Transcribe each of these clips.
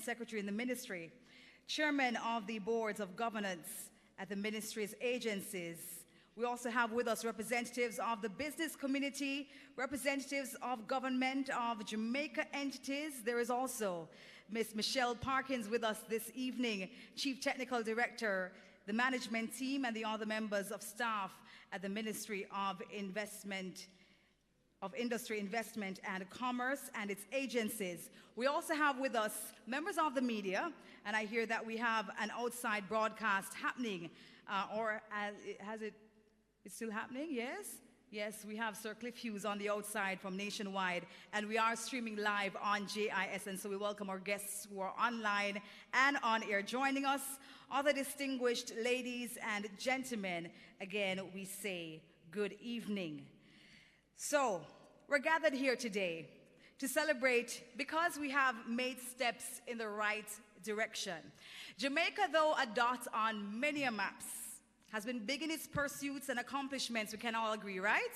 secretary in the ministry, chairman of the boards of governance at the ministry's agencies. We also have with us representatives of the business community, representatives of government of Jamaica entities. There is also Ms. Michelle Parkins with us this evening, Chief Technical Director, the management team, and the other members of staff at the Ministry of Industry, Investment and Commerce and its agencies. We also have with us members of the media, and I hear that we have an outside broadcast happening, it's still happening, yes? Yes, we have Sir Cliff Hughes on the outside from Nationwide, and we are streaming live on JIS, and so we welcome our guests who are online and on air joining us. Other distinguished ladies and gentlemen, again, we say good evening. So, we're gathered here today to celebrate because we have made steps in the right direction. Jamaica, though a dot on many maps, has been big in its pursuits and accomplishments, we can all agree, right?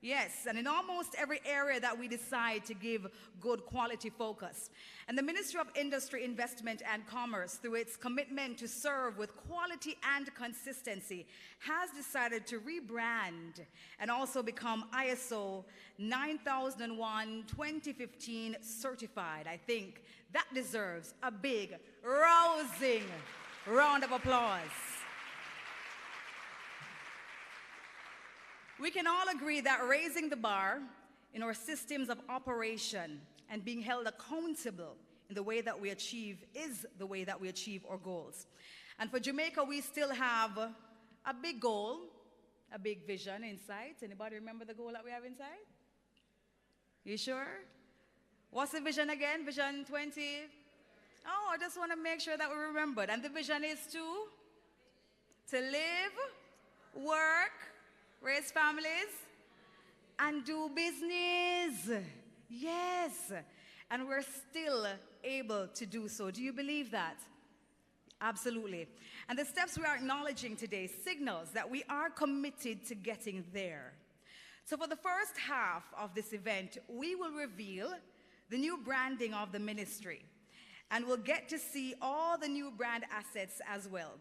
Yes, and in almost every area that we decide to give good quality focus. And the Ministry of Industry, Investment and Commerce, through its commitment to serve with quality and consistency, has decided to rebrand and also become ISO 9001-2015 certified. I think that deserves a big, rousing round of applause. We can all agree that raising the bar in our systems of operation and being held accountable in the way that we achieve is the way that we achieve our goals. And for Jamaica, we still have a big goal, a big vision in sight. Anybody remember the goal that we have in sight? You sure? What's the vision again? Vision 20? Oh, I just want to make sure that we remembered. And the vision is to live, work, raise families, and do business. Yes. And we're still able to do so. Do you believe that? Absolutely. And the steps we are acknowledging today signals that we are committed to getting there. So for the first half of this event, we will reveal the new branding of the ministry. And we'll get to see all the new brand assets as well.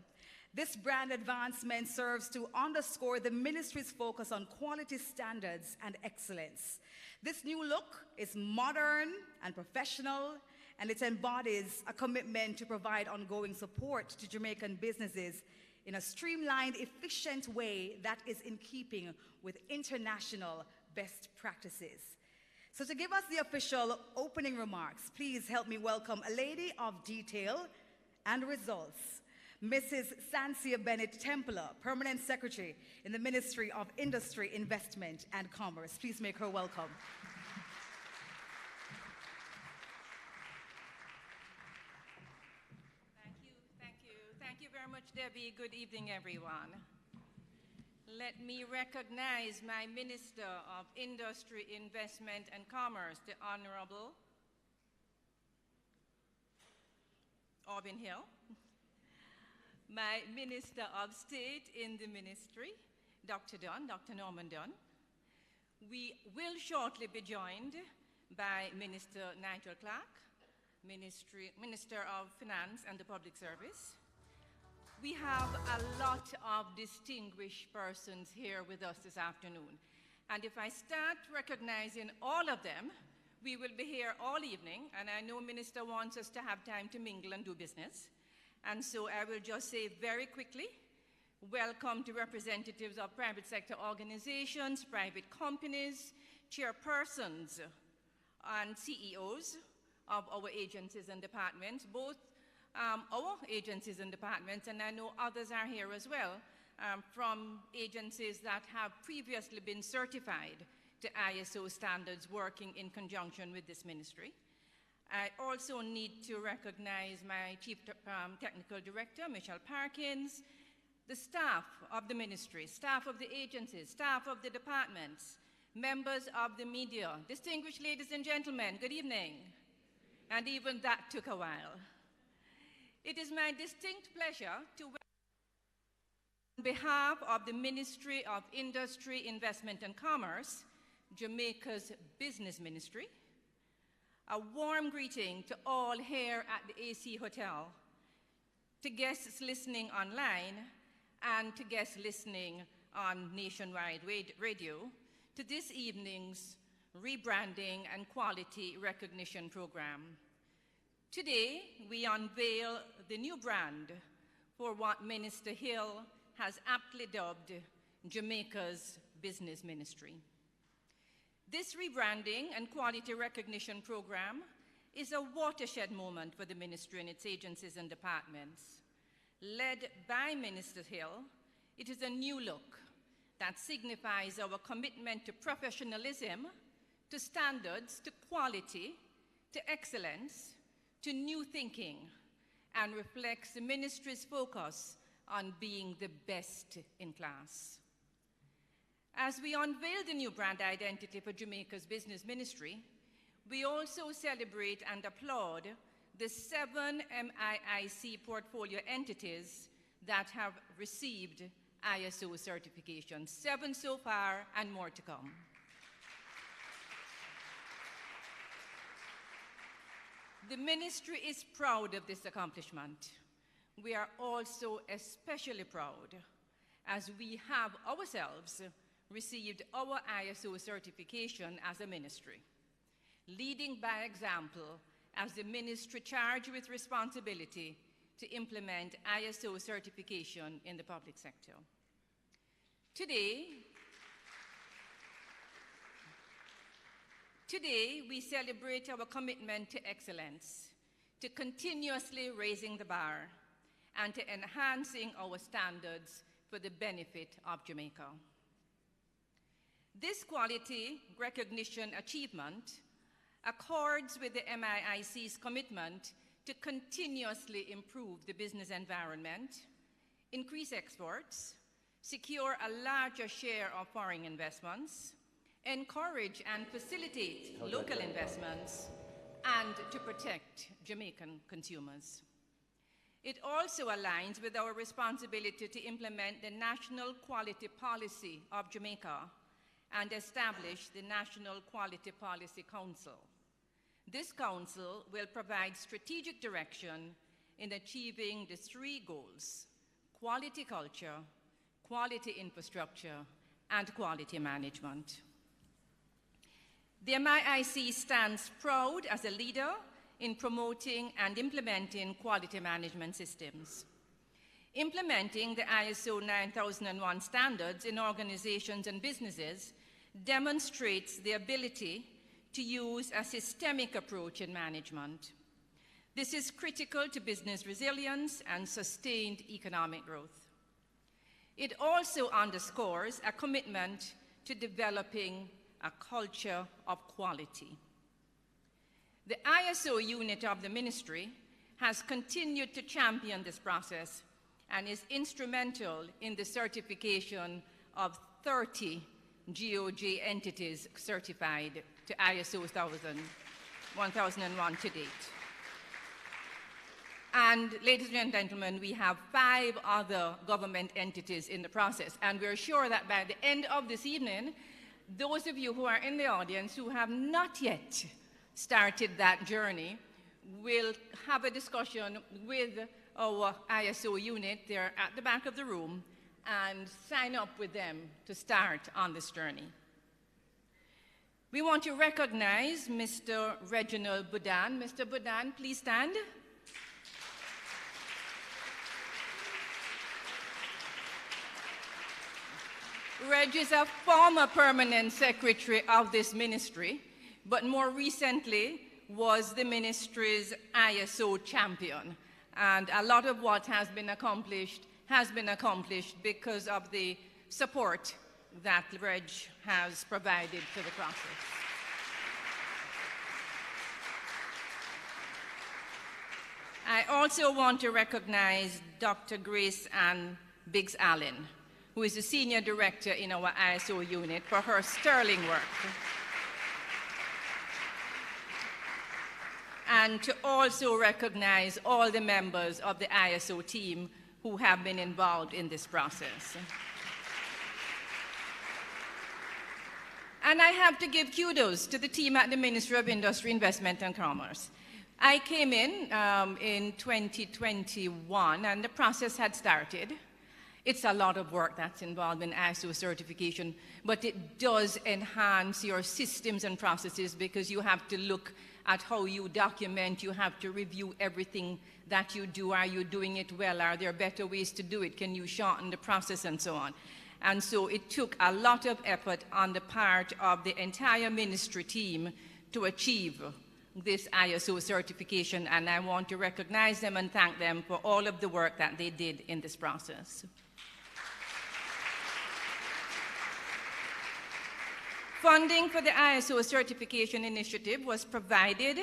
This brand advancement serves to underscore the ministry's focus on quality standards and excellence. This new look is modern and professional, and it embodies a commitment to provide ongoing support to Jamaican businesses in a streamlined, efficient way that is in keeping with international best practices. So to give us the official opening remarks, please help me welcome a lady of detail and results, Mrs. Sansia Bennett Templer, Permanent Secretary in the Ministry of Industry, Investment and Commerce. Please make her welcome. Thank you very much, Debbie. Good evening, everyone. Let me recognize my Minister of Industry, Investment and Commerce, the Honorable Auburn Hill. My Minister of State in the ministry, Dr. Norman Dunn. We will shortly be joined by Minister Nigel Clark, Minister of Finance and the Public Service. We have a lot of distinguished persons here with us this afternoon. And if I start recognizing all of them, we will be here all evening, and I know Minister wants us to have time to mingle and do business. And so I will just say very quickly, welcome to representatives of private sector organizations, private companies, chairpersons, and CEOs of our agencies and departments, both our agencies and departments, and I know others are here as well, from agencies that have previously been certified to ISO standards working in conjunction with this ministry. I also need to recognize my Chief Technical Director, Michelle Parkins, the staff of the ministry, staff of the agencies, staff of the departments, members of the media, distinguished ladies and gentlemen, good evening. And even that took a while. It is my distinct pleasure to welcome, on behalf of the Ministry of Industry, Investment and Commerce, Jamaica's Business Ministry, A warm greeting to all here at the AC Hotel, to guests listening online, and to guests listening on nationwide radio, to this evening's Rebranding and Quality Recognition Program. Today, we unveil the new brand for what Minister Hill has aptly dubbed Jamaica's business ministry. This Rebranding and Quality Recognition Program is a watershed moment for the ministry and its agencies and departments. Led by Minister Hill, it is a new look that signifies our commitment to professionalism, to standards, to quality, to excellence, to new thinking, and reflects the ministry's focus on being the best in class. As we unveil the new brand identity for Jamaica's business ministry, we also celebrate and applaud the 7 MIIC portfolio entities that have received ISO certification, 7 so far and more to come. The ministry is proud of this accomplishment. We are also especially proud as we have ourselves received our ISO certification as a ministry, leading by example as the ministry charged with responsibility to implement ISO certification in the public sector. Today, we celebrate our commitment to excellence, to continuously raising the bar, and to enhancing our standards for the benefit of Jamaica. This quality recognition achievement accords with the MIIC's commitment to continuously improve the business environment, increase exports, secure a larger share of foreign investments, encourage and facilitate local investments, and to protect Jamaican consumers. It also aligns with our responsibility to implement the National Quality Policy of Jamaica and establish the National Quality Policy Council. This council will provide strategic direction in achieving the 3 goals: quality culture, quality infrastructure, and quality management. The MIIC stands proud as a leader in promoting and implementing quality management systems. Implementing the ISO 9001 standards in organizations and businesses demonstrates the ability to use a systemic approach in management. This is critical to business resilience and sustained economic growth. It also underscores a commitment to developing a culture of quality. The ISO unit of the ministry has continued to champion this process and is instrumental in the certification of 30 GOJ entities certified to ISO 1001 to date. And ladies and gentlemen, we have 5 other government entities in the process, and we're sure that by the end of this evening, those of you who are in the audience who have not yet started that journey will have a discussion with our ISO unit. They're at the back of the room, and sign up with them to start on this journey. We want to recognize Mr. Reginald Budan. Mr. Budan, please stand. Reg is a former permanent secretary of this ministry, but more recently was the ministry's ISO champion. And a lot of what has been accomplished because of the support that Reg has provided to the process. I also want to recognize Dr. Grace Ann Biggs-Allen, who is the Senior Director in our ISO unit, for her sterling work. And to also recognize all the members of the ISO team who have been involved in this process. And I have to give kudos to the team at the Ministry of Industry, Investment and Commerce. I came in 2021, and the process had started. It's a lot of work that's involved in ISO certification, but it does enhance your systems and processes because you have to look at how you document, you have to review everything that you do. Are you doing it well? Are there better ways to do it? Can you shorten the process and so on? And so it took a lot of effort on the part of the entire ministry team to achieve this ISO certification, and I want to recognize them and thank them for all of the work that they did in this process. Funding for the ISO certification initiative was provided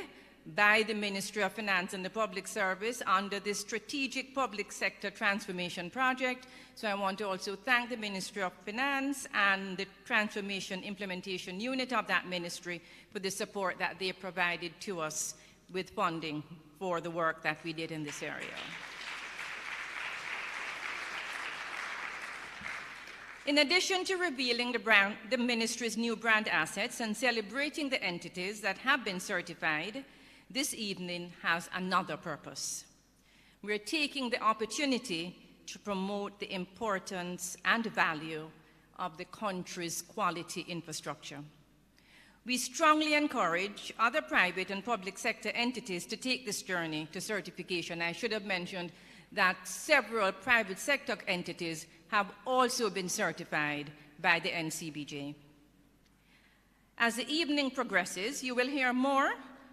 by the Ministry of Finance and the Public Service under the Strategic Public Sector Transformation Project. So I want to also thank the Ministry of Finance and the Transformation Implementation Unit of that ministry for the support that they provided to us with funding for the work that we did in this area. In addition to revealing the ministry's new brand assets and celebrating the entities that have been certified, this evening has another purpose. We're taking the opportunity to promote the importance and value of the country's quality infrastructure. We strongly encourage other private and public sector entities to take this journey to certification. I should have mentioned that several private sector entities have also been certified by the NCBJ. As the evening progresses, you will hear more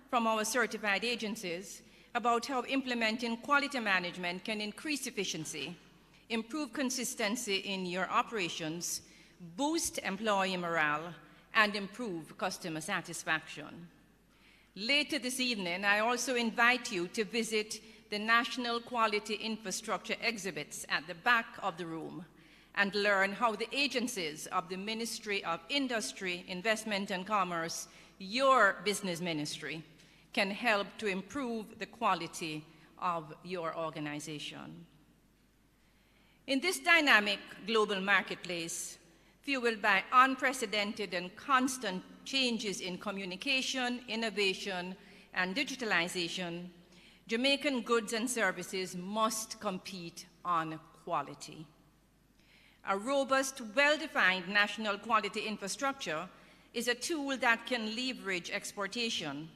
from our certified agencies about how implementing quality management can increase efficiency, improve consistency in your operations, boost employee morale, and improve customer satisfaction. Later this evening, I also invite you to visit the National Quality Infrastructure exhibits at the back of the room and learn how the agencies of the Ministry of Industry, Investment and Commerce, your business ministry, can help to improve the quality of your organization. In this dynamic global marketplace, fueled by unprecedented and constant changes in communication, innovation, and digitalization, Jamaican goods and services must compete on quality. A robust, well-defined national quality infrastructure is a tool that can leverage exportation,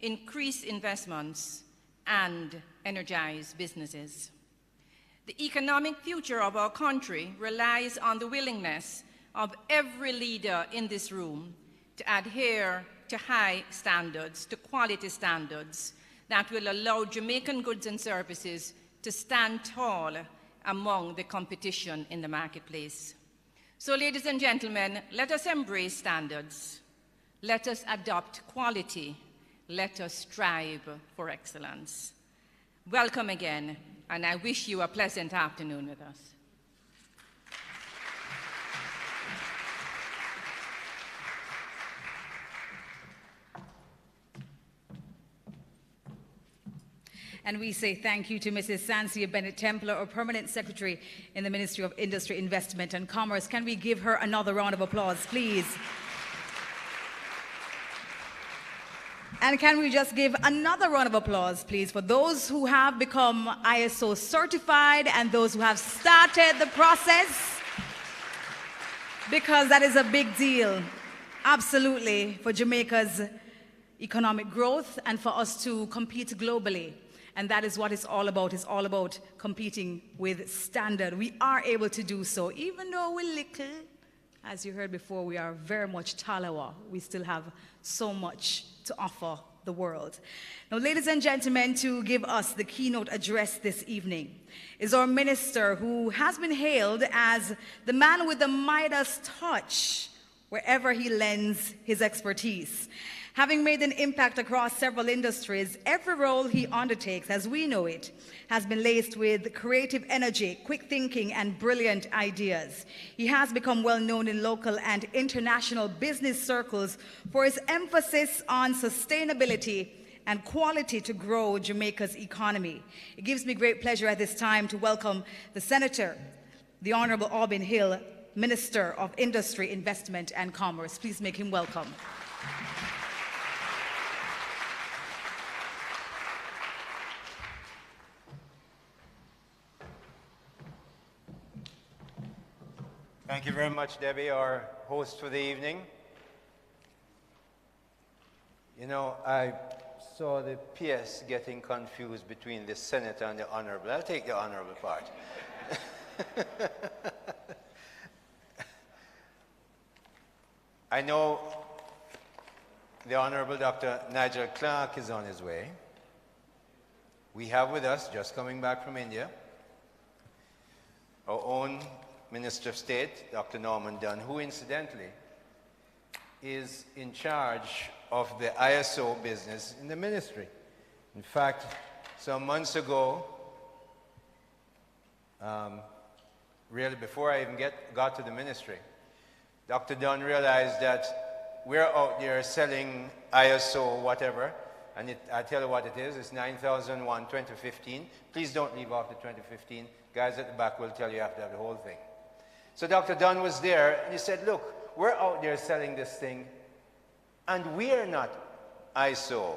increase investments, and energize businesses. The economic future of our country relies on the willingness of every leader in this room to adhere to high standards, to quality standards that will allow Jamaican goods and services to stand tall among the competition in the marketplace. So, ladies and gentlemen, let us embrace standards. Let us adopt quality. Let us strive for excellence. Welcome again, and I wish you a pleasant afternoon with us. And we say thank you to Mrs. Sansia Bennett-Templer, our Permanent Secretary in the Ministry of Industry, Investment and Commerce. Can we give her another round of applause, please? And can we just give another round of applause, please, for those who have become ISO certified and those who have started the process, because that is a big deal, absolutely, for Jamaica's economic growth and for us to compete globally. And that is what it's all about. It's all about competing with standard. We are able to do so, even though we're little. As you heard before, we are very much Talawa. We still have so much to offer the world. Now, ladies and gentlemen, to give us the keynote address this evening is our minister, who has been hailed as the man with the Midas touch wherever he lends his expertise. Having made an impact across several industries, every role he undertakes, as we know it, has been laced with creative energy, quick thinking, and brilliant ideas. He has become well known in local and international business circles for his emphasis on sustainability and quality to grow Jamaica's economy. It gives me great pleasure at this time to welcome the Senator, the Honorable Auburn Hill, Minister of Industry, Investment and Commerce. Please make him welcome. Thank you very much, Debbie, our host for the evening. You know, I saw the PS getting confused between the Senator and the Honorable. I'll take the Honorable part. I know the Honorable Dr. Nigel Clark is on his way. We have with us, just coming back from India, our own Minister of State, Dr. Norman Dunn, who incidentally is in charge of the ISO business in the ministry. In fact, some months ago, really before I even got to the ministry, Dr. Dunn realized that we're out there selling ISO whatever, and I tell you what it is, it's 9001 2015. Please don't leave off the 2015. Guys at the back will tell you you have to have the whole thing. So Dr. Dunn was there, and he said, look, we're out there selling this thing, and we're not ISO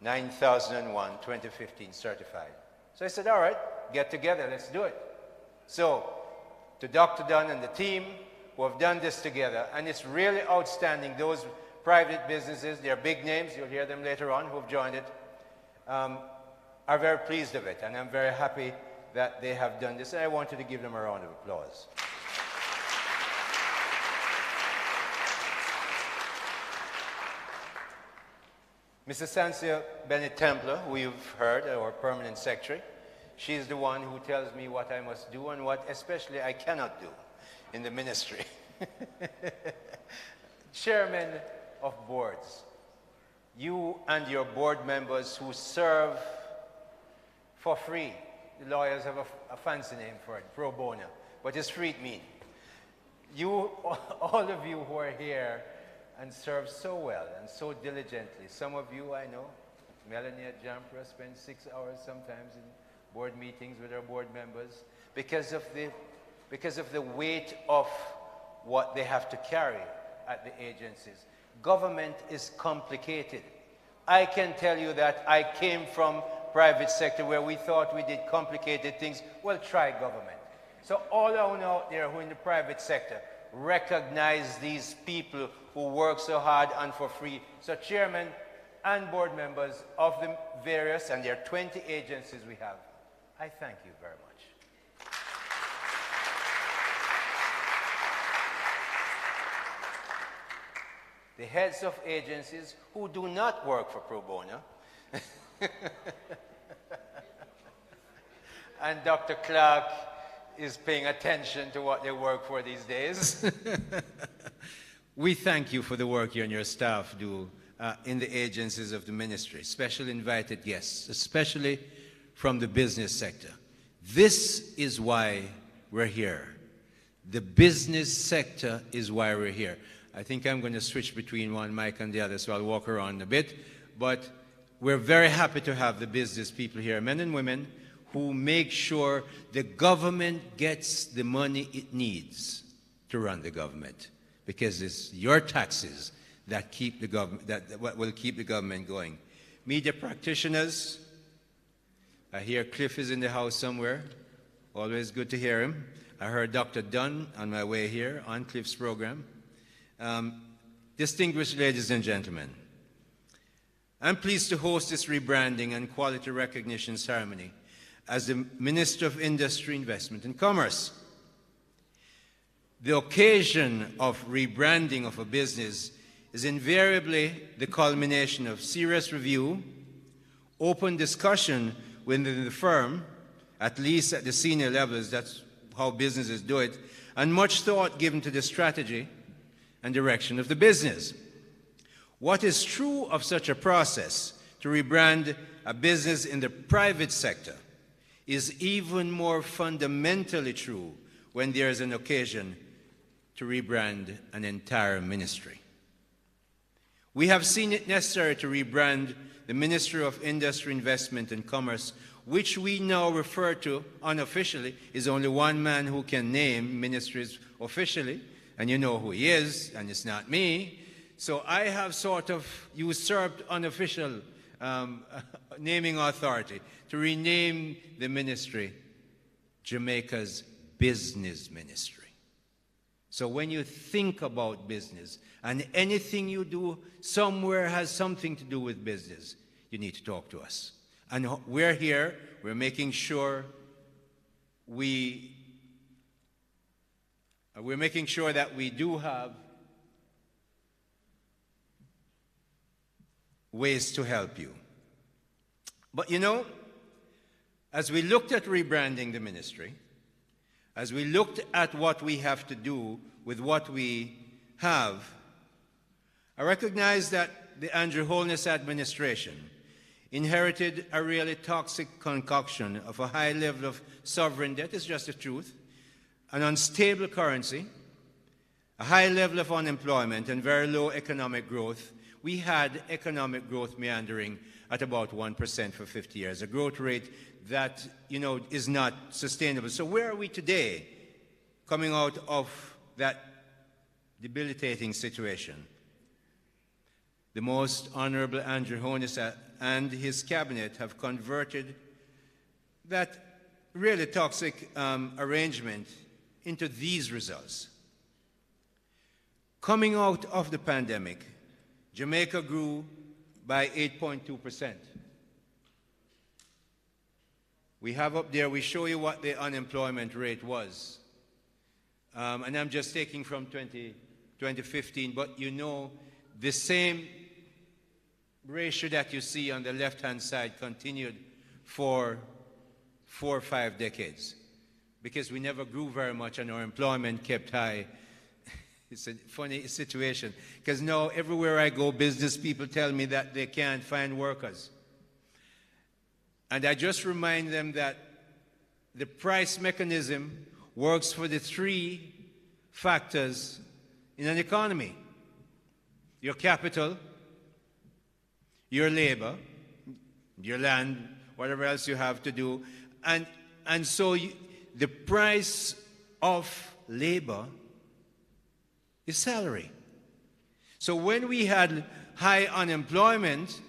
9001 2015 certified. So I said, all right, get together, let's do it. So, to Dr. Dunn and the team who have done this together, and it's really outstanding. Those private businesses, they're big names, you'll hear them later on, who have joined it, are very pleased of it, and I'm very happy that they have done this, and I wanted to give them a round of applause. Mrs. Sansia Bennett Templer, who you've heard, our permanent secretary, she's the one who tells me what I must do and what especially I cannot do in the ministry. Chairman of boards, you and your board members who serve for free. The lawyers have a fancy name for it, pro bono, but it's free to me. You, all of you who are here and serve so well and so diligently. Some of you I know, Melanie at Jampra spends 6 hours sometimes in board meetings with our board members because of the weight of what they have to carry at the agencies. Government is complicated. I can tell you that I came from private sector where we thought we did complicated things. Well, try government. So all out there who in the private sector, recognize these people who work so hard and for free. So chairman and board members of the various, and there are 20 agencies we have, I thank you very much. The heads of agencies who do not work for pro bono, and Dr. Clark is paying attention to what they work for these days. We thank you for the work you and your staff do in the agencies of the ministry, special invited guests, especially from the business sector. This is why we're here. The business sector is why we're here. I think I'm going to switch between one mic and the other, so I'll walk around a bit. But we're very happy to have the business people here, men and women, who make sure the government gets the money it needs to run the government, because it's your taxes that keep the government, that will keep the government going. Media practitioners, I hear Cliff is in the house somewhere. Always good to hear him. I heard Dr. Dunn on my way here on Cliff's program. Distinguished ladies and gentlemen, I'm pleased to host this rebranding and quality recognition ceremony as the Minister of Industry, Investment and Commerce. The occasion of rebranding of a business is invariably the culmination of serious review, open discussion within the firm, at least at the senior levels, that's how businesses do it, and much thought given to the strategy and direction of the business. What is true of such a process to rebrand a business in the private sector is even more fundamentally true when there is an occasion to rebrand an entire ministry. We have seen it necessary to rebrand the Ministry of Industry, Investment and Commerce, which we now refer to unofficially, is only one man who can name ministries officially, and you know who he is, and it's not me. So I have sort of usurped unofficial naming authority to rename the ministry Jamaica's Business Ministry. So when you think about business, and anything you do somewhere has something to do with business, you need to talk to us. And we're here, we're making sure that we do have ways to help you. But you know, as we looked at rebranding the ministry, as we looked at what we have to do with what we have, I recognize that the Andrew Holness administration inherited a really toxic concoction of a high level of sovereign debt, it's just the truth, an unstable currency, a high level of unemployment, and very low economic growth. We had economic growth meandering at about 1% for 50 years, a growth rate that, you know, is not sustainable. So where are we today coming out of that debilitating situation? The Most Honorable Andrew Holness and his cabinet have converted that really toxic arrangement into these results. Coming out of the pandemic, Jamaica grew by 8.2%. We have up there, we show you what the unemployment rate was. And I'm just taking from 2015, but you know, the same ratio that you see on the left-hand side continued for 4 or 5 decades. Because we never grew very much and our employment kept high. It's a funny situation. Because now everywhere I go, business people tell me that they can't find workers. And I just remind them that the price mechanism works for the 3 factors in an economy: your capital, your labor, your land, whatever else you have to do. And so the price of labor is salary. So when we had high unemployment,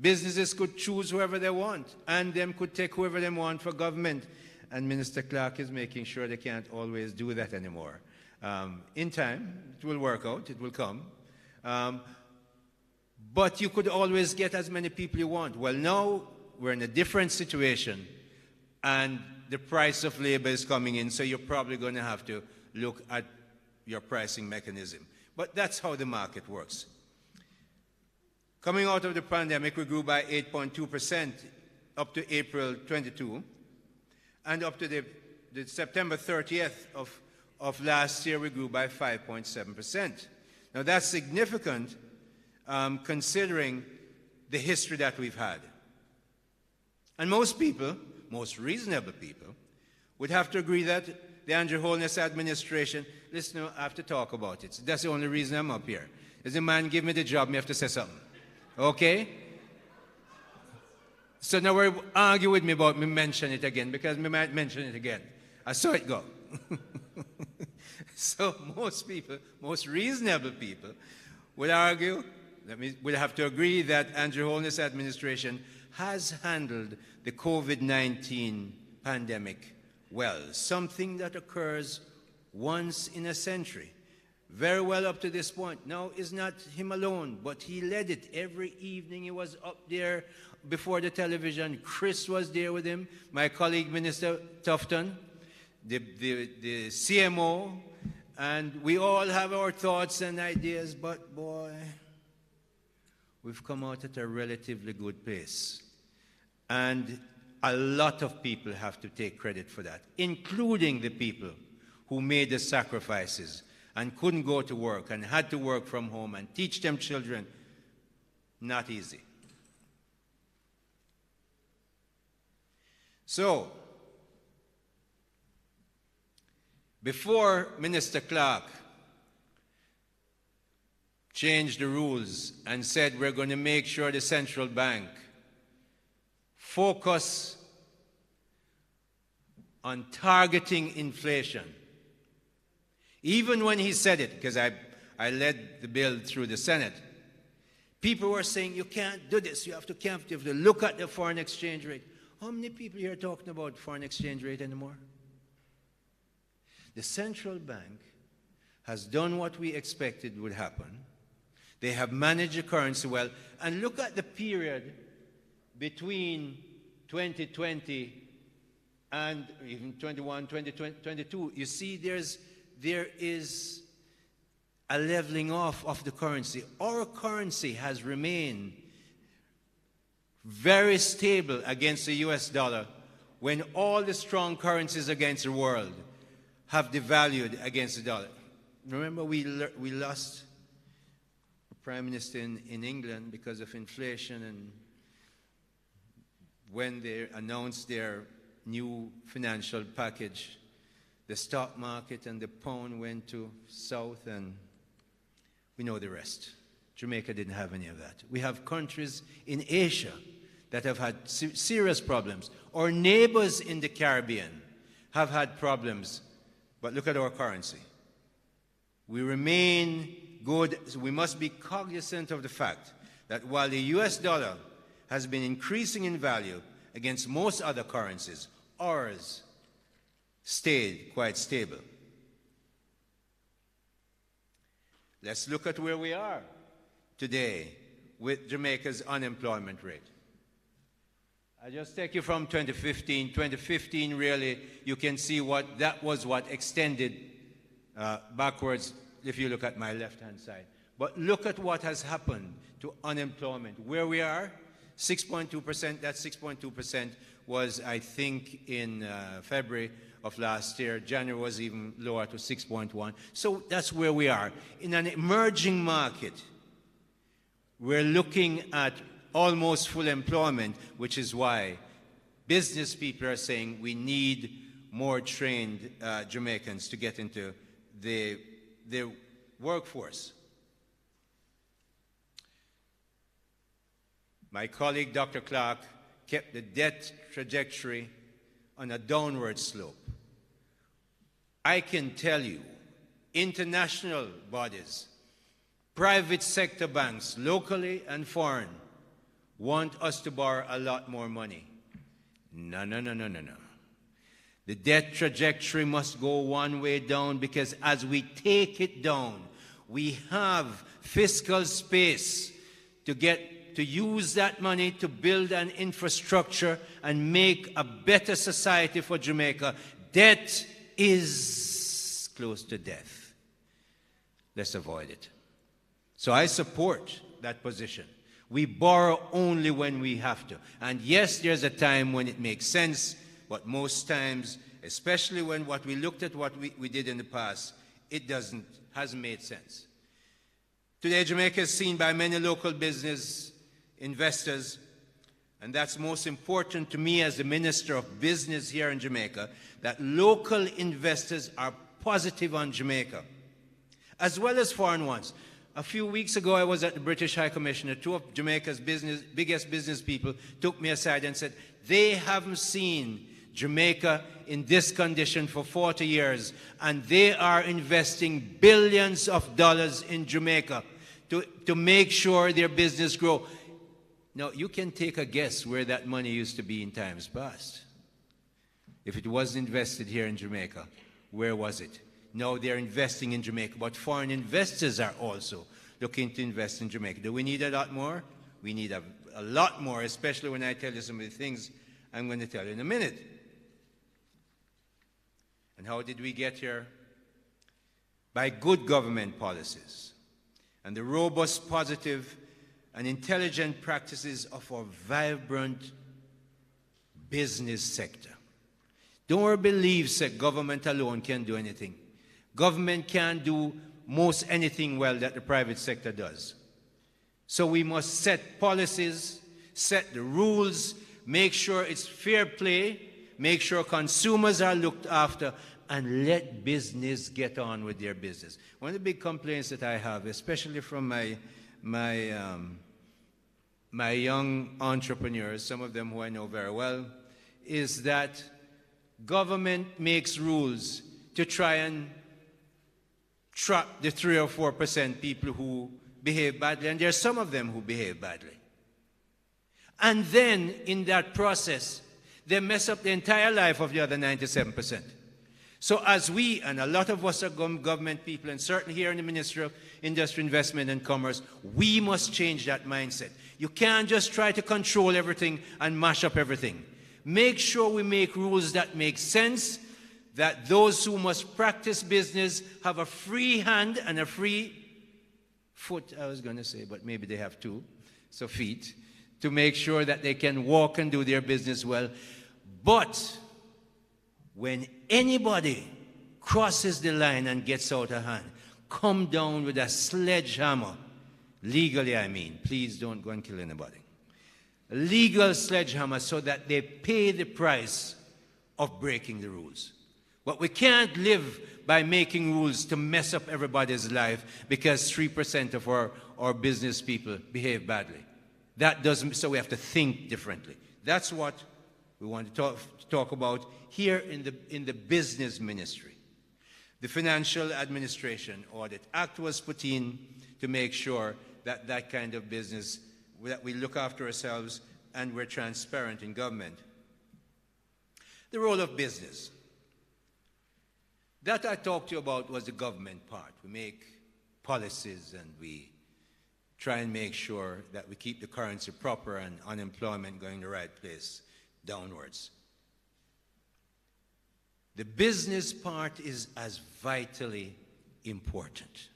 businesses could choose whoever they want, and them could take whoever they want for government. And Minister Clark is making sure they can't always do that anymore. In time, it will work out, it will come. But you could always get as many people you want. Well, now we're in a different situation, and the price of labor is coming in, so you're probably going to have to look at your pricing mechanism. But that's how the market works. Coming out of the pandemic, we grew by 8.2% up to April 22, and up to the September 30th of last year, we grew by 5.7%. Now that's significant considering the history that we've had. And most people, most reasonable people, would have to agree that the Andrew Holness administration, listen, I have to talk about it. That's the only reason I'm up here. As a man give me the job, me have to say something. Okay? So now we're arguing with me about me mention it again, because me might mention it again. I saw it go. So most people, most reasonable people, would argue, would have to agree that Andrew Holness administration has handled the COVID-19 pandemic well, something that occurs once in a century. Very well up to this point. Now, it's not him alone, but he led it. Every evening he was up there before the television. Chris was there with him, my colleague, Minister Tufton, the CMO, and we all have our thoughts and ideas, but boy, we've come out at a relatively good pace. And a lot of people have to take credit for that, including the people who made the sacrifices and couldn't go to work and had to work from home and teach them children. Not easy. So, before Minister Clark changed the rules and said we're going to make sure the central bank focus on targeting inflation. Even when he said it, because I led the bill through the Senate, people were saying, you can't do this, you have to look at the foreign exchange rate. How many people here are talking about foreign exchange rate anymore? The central bank has done what we expected would happen. They have managed the currency well. And look at the period between 2020 and even 21, 2022. You see there is a leveling off of the currency. Our currency has remained very stable against the US dollar when all the strong currencies against the world have devalued against the dollar. Remember, we lost a prime minister in England because of inflation, and when they announced their new financial package, the stock market and the pound went to south, and we know the rest. Jamaica didn't have any of that. We have countries in Asia that have had serious problems. Our neighbors in the Caribbean have had problems, but look at our currency. We remain good. So we must be cognizant of the fact that while the US dollar has been increasing in value against most other currencies, ours stayed quite stable. Let's look at where we are today with Jamaica's unemployment rate. I just take you from 2015. 2015, really, you can see what extended backwards if you look at my left-hand side. But look at what has happened to unemployment. Where we are, 6.2%. That 6.2% was, I think, in February of last year. January was even lower to 6.1. So that's where we are. In an emerging market, we're looking at almost full employment, which is why business people are saying we need more trained Jamaicans to get into the workforce. My colleague, Dr. Clark, kept the debt trajectory on a downward slope. I can tell you, international bodies, private sector banks, locally and foreign, want us to borrow a lot more money. No. The debt trajectory must go one way down, because as we take it down, we have fiscal space to use that money to build an infrastructure and make a better society for Jamaica. Debt is close to death. Let's avoid it. So I support that position. We borrow only when we have to. And yes, there's a time when it makes sense, but most times, especially when what we looked at what we did in the past, it hasn't made sense. Today, Jamaica is seen by many local business investors, and that's most important to me as the Minister of Business here in Jamaica, that local investors are positive on Jamaica, as well as foreign ones. A few weeks ago, I was at the British High Commissioner. Two of Jamaica's biggest business people took me aside and said they haven't seen Jamaica in this condition for 40 years, and they are investing billions of dollars in Jamaica to make sure their business grow. Now, you can take a guess where that money used to be in times past. If it wasn't invested here in Jamaica, where was it? Now they're investing in Jamaica, but foreign investors are also looking to invest in Jamaica. Do we need a lot more? We need a lot more, especially when I tell you some of the things I'm going to tell you in a minute. And how did we get here? By good government policies and the robust, positive, and intelligent practices of our vibrant business sector. Don't believe that government alone can do anything. Government can't do most anything well that the private sector does. So we must set policies, set the rules, make sure it's fair play, make sure consumers are looked after, and let business get on with their business. One of the big complaints that I have, especially from my young entrepreneurs, some of them who I know very well, is that government makes rules to try and trap the 3 or 4% people who behave badly, and there are some of them who behave badly. And then, in that process, they mess up the entire life of the other 97%. So as we, and a lot of us are government people, and certainly here in the Ministry of Industry, Investment and Commerce, we must change that mindset. You can't just try to control everything and mash up everything. Make sure we make rules that make sense, that those who must practice business have a free hand and a free foot, I was going to say, but maybe they have two, so feet, to make sure that they can walk and do their business well. But when anybody crosses the line and gets out of hand, come down with a sledgehammer, legally I mean, please don't go and kill anybody. A legal sledgehammer so that they pay the price of breaking the rules. But we can't live by making rules to mess up everybody's life because 3% of our business people behave badly. That doesn't, so we have to think differently. That's what we want to talk about here in the business ministry. The Financial Administration Audit Act was put in to make sure that that kind of business, that we look after ourselves and we're transparent in government. The role of business. That I talked to you about was the government part. We make policies and we try and make sure that we keep the currency proper and unemployment going the right place downwards. The business part is as vitally important.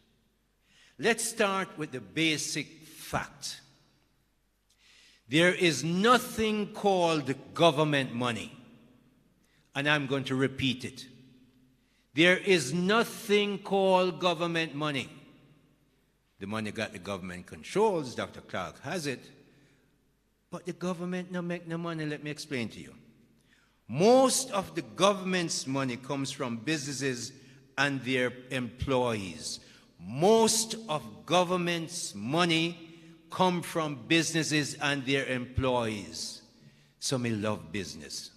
Let's start with the basic fact. There is nothing called government money, and I'm going to repeat it. There is nothing called government money. The money that the government controls, Dr. Clark has it, but the government no make no money. Let me explain to you. Most of the government's money comes from businesses and their employees. Most of government's money come from businesses and their employees. So me love business.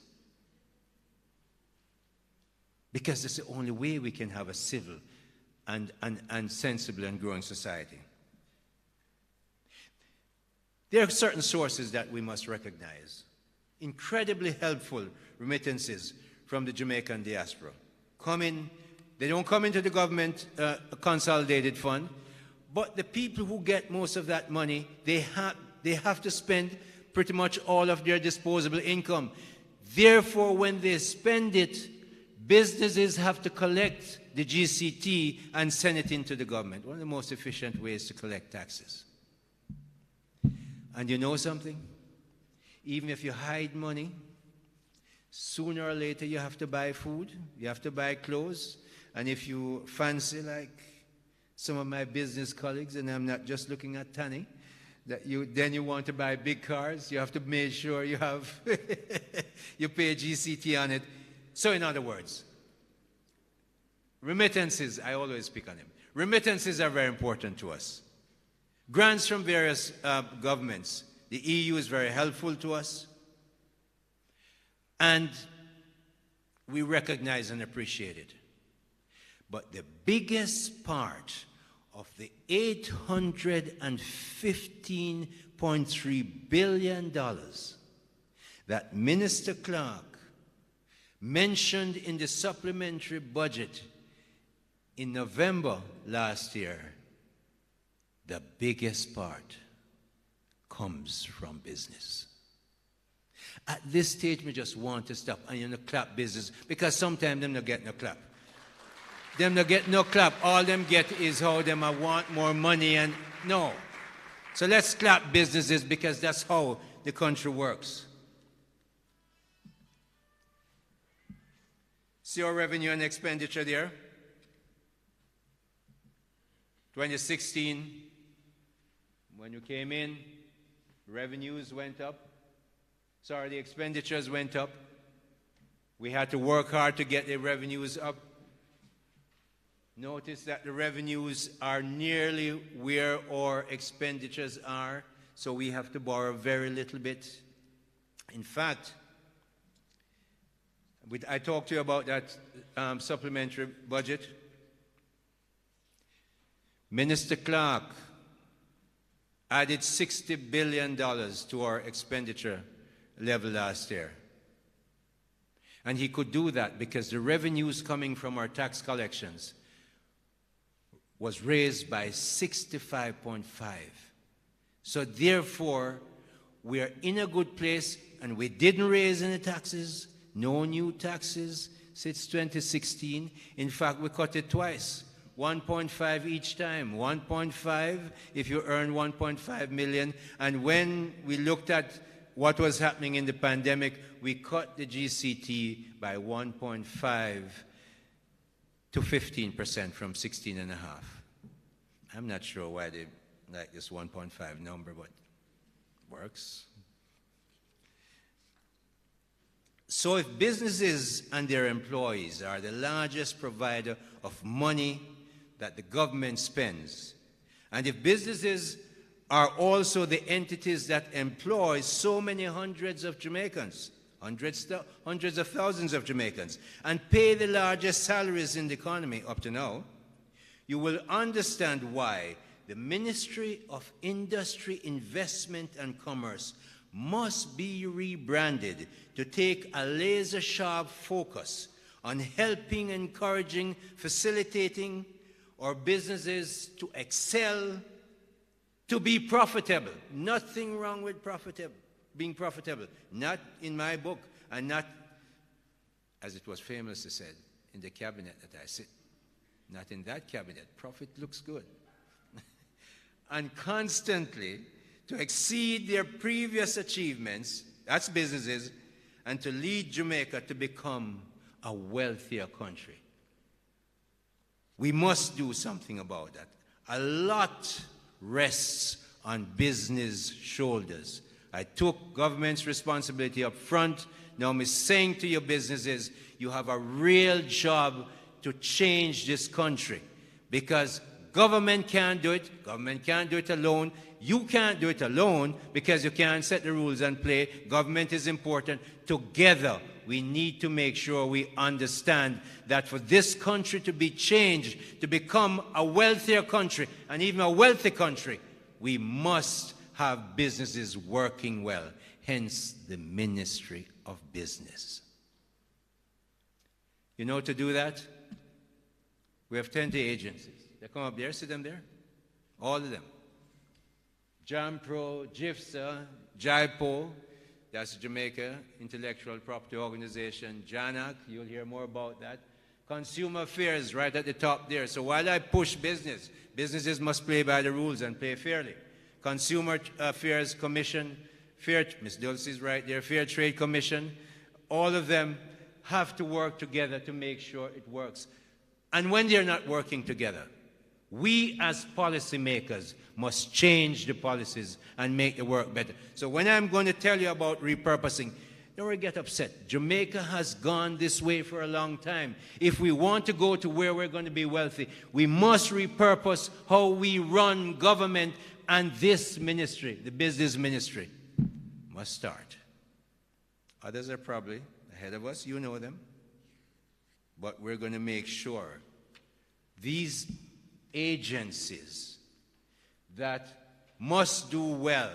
Because it's the only way we can have a civil and sensible and growing society. There are certain sources that we must recognize. Incredibly helpful remittances from the Jamaican diaspora. They don't come into the government consolidated fund, but the people who get most of that money, they have to spend pretty much all of their disposable income. Therefore, when they spend it, businesses have to collect the GCT and send it into the government. One of the most efficient ways to collect taxes. And you know something? Even if you hide money, sooner or later you have to buy food, you have to buy clothes, and if you fancy, like some of my business colleagues, and I'm not just looking at Tani, then you want to buy big cars, you have to make sure you have, you pay GCT on it. So in other words, remittances, I always pick on them. Remittances are very important to us. Grants from various governments. The EU is very helpful to us. And we recognize and appreciate it. But the biggest part of the $815.3 billion that Minister Clark mentioned in the supplementary budget in November last year, the biggest part comes from business. At this stage, we just want to stop and you know, clap business, because sometimes them not get no clap. Them not get no clap. All them get is how them want more money and no. So let's clap businesses because that's how the country works. See our revenue and expenditure there? 2016, when you came in, revenues went up. Sorry, the expenditures went up. We had to work hard to get the revenues up. Notice that the revenues are nearly where our expenditures are, so we have to borrow very little bit. In fact, I talked to you about that supplementary budget. Minister Clark added $60 billion to our expenditure level last year. And he could do that because the revenues coming from our tax collections was raised by 65.5. So therefore, we are in a good place, and we didn't raise any taxes, no new taxes since 2016. In fact, we cut it twice, 1.5 each time, 1.5 if you earn 1.5 million. And when we looked at what was happening in the pandemic, we cut the GCT by 1.5 to 15% from 16.5. I'm not sure why they like this 1.5 number, but works. So if businesses and their employees are the largest provider of money that the government spends, and if businesses are also the entities that employ so many hundreds of Jamaicans, hundreds of thousands of Jamaicans, and pay the largest salaries in the economy up to now, you will understand why the Ministry of Industry, Investment and Commerce must be rebranded to take a laser-sharp focus on helping, encouraging, facilitating our businesses to excel, to be profitable. Nothing wrong with being profitable. Not in my book, and not, as it was famously said, in the cabinet that I sit. Not in that cabinet. Profit looks good. And constantly to exceed their previous achievements, that's businesses, and to lead Jamaica to become a wealthier country. We must do something about that. A lot rests on business shoulders. I took government's responsibility up front. Now I'm saying to your businesses, you have a real job to change this country, because government can't do it. Government can't do it alone. You can't do it alone because you can't set the rules and play. Government is important. Together, we need to make sure we understand that for this country to be changed, to become a wealthier country, and even a wealthy country, we must have businesses working well. Hence, the Ministry of Business. You know, to do that, we have 20 agencies. They come up there, see them there? All of them. JAMPRO, GIFSA, JIPO, that's Jamaica Intellectual Property Organization, JANAC, you'll hear more about that. Consumer Affairs right at the top there. So while I push business, businesses must play by the rules and play fairly. Consumer Affairs Commission, Miss Dulcie's right there, Fair Trade Commission, all of them have to work together to make sure it works. And when they're not working together, we as policymakers must change the policies and make the work better. So when I'm going to tell you about repurposing, don't get upset. Jamaica has gone this way for a long time. If we want to go to where we're going to be wealthy, we must repurpose how we run government, and this ministry, the business ministry, must start. Others are probably ahead of us, you know them. But we're going to make sure these agencies that must do well.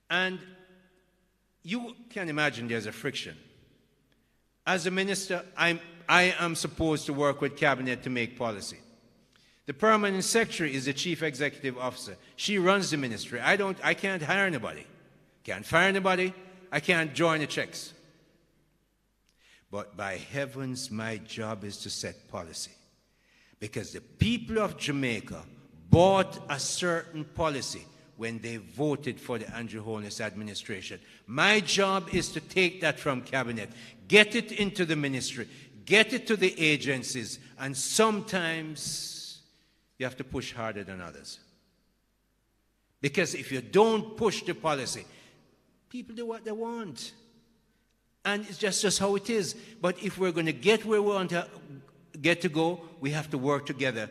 And you can imagine there's a friction. As a minister, I am supposed to work with cabinet to make policy. The permanent secretary is the chief executive officer. She runs the ministry. I can't hire anybody. Can't fire anybody. I can't join the checks. But by heavens, my job is to set policy. Because the people of Jamaica bought a certain policy when they voted for the Andrew Holness administration. My job is to take that from cabinet, get it into the ministry, get it to the agencies, and sometimes you have to push harder than others. Because if you don't push the policy, people do what they want. And it's just how it is. But if we're going to get where we want to get to go, we have to work together.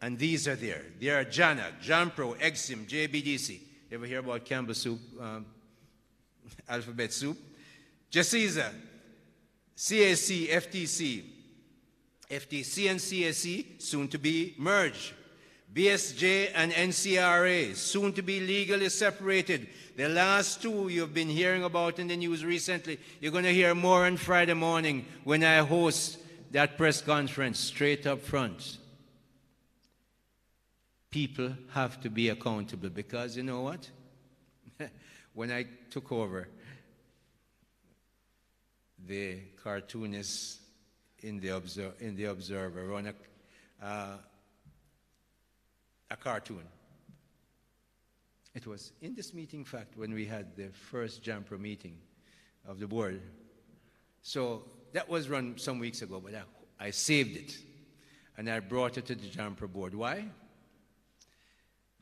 And these are there. There are JANAC, JAMPRO, EXIM, JBDC. You ever hear about Campbell soup, alphabet soup? JACISA, CAC, FTC. FTC and CAC, soon to be merged. BSJ and NCRA, soon to be legally separated. The last two you've been hearing about in the news recently. You're going to hear more on Friday morning when I host that press conference straight up front. People have to be accountable because you know what? When I took over, the cartoonist in the Observer run a cartoon. It was in this meeting, in fact, when we had the first JAMPRO meeting of the board. So that was run some weeks ago, but I saved it. And I brought it to the JAMPRO board. Why?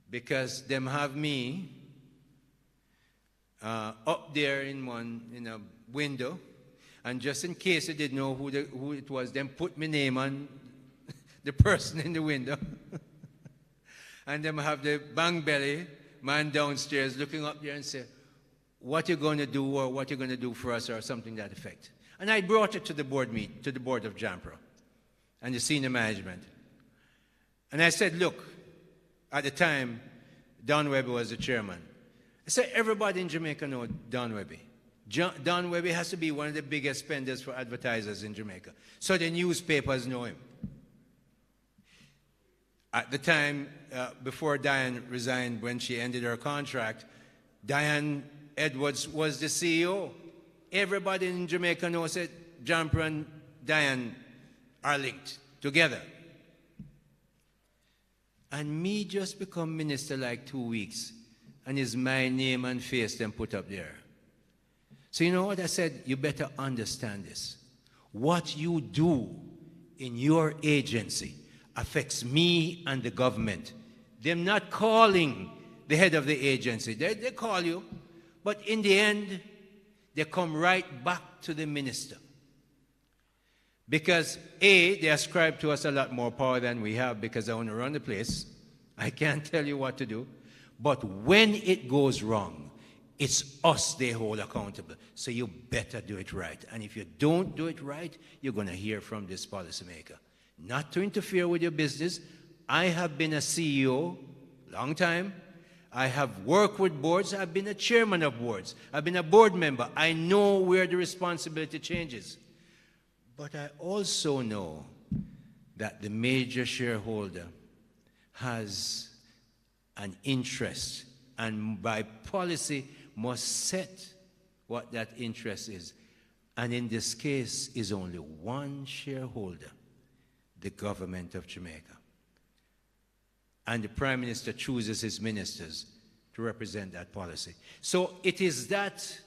Because them have me up there in a window, and just in case they didn't know who it was, them put my name on the person in the window. And them have the bang belly man downstairs looking up there and say, what you going to do, or what you going to do for us, or something to that effect. And I brought it to the board to the board of JAMPRO and the senior management. And I said, look, at the time, Don Webby was the chairman. I said, everybody in Jamaica knows Don Webby. Don Webby has to be one of the biggest spenders for advertisers in Jamaica. So the newspapers know him. At the time, before Diane resigned, when she ended her contract, Diane Edwards was the CEO. Everybody in Jamaica knows that JAMPRO and Diane are linked together. And me just become minister like 2 weeks, and it's my name and face them put up there. So you know what I said? You better understand this. What you do in your agency affects me and the government. They're not calling the head of the agency. They call you, but in the end, they come right back to the minister. Because A, they ascribe to us a lot more power than we have because I want to run the place. I can't tell you what to do. But when it goes wrong, it's us they hold accountable. So you better do it right. And if you don't do it right, you're going to hear from this policymaker. Not to interfere with your business. I have been a CEO long time. I have worked with boards. I've been a chairman of boards. I've been a board member. I know where the responsibility changes. But I also know that the major shareholder has an interest, and by policy must set what that interest is. And in this case is only one shareholder, the government of Jamaica. And the Prime Minister chooses his ministers to represent that policy. So it is that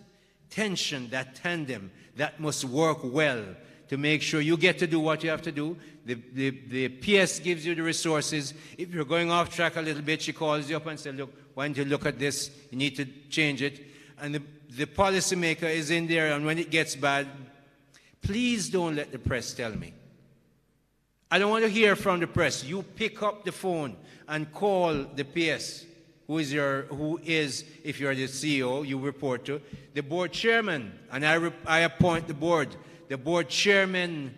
tension, that tandem, that must work well to make sure you get to do what you have to do. The PS gives you the resources. If you're going off track a little bit, she calls you up and says, look, why don't you look at this? You need to change it. And the policymaker is in there, and when it gets bad, please don't let the press tell me. I don't want to hear from the press. You pick up the phone and call the PS, who is, if you're the CEO, you report to, the board chairman, and I appoint the board chairman,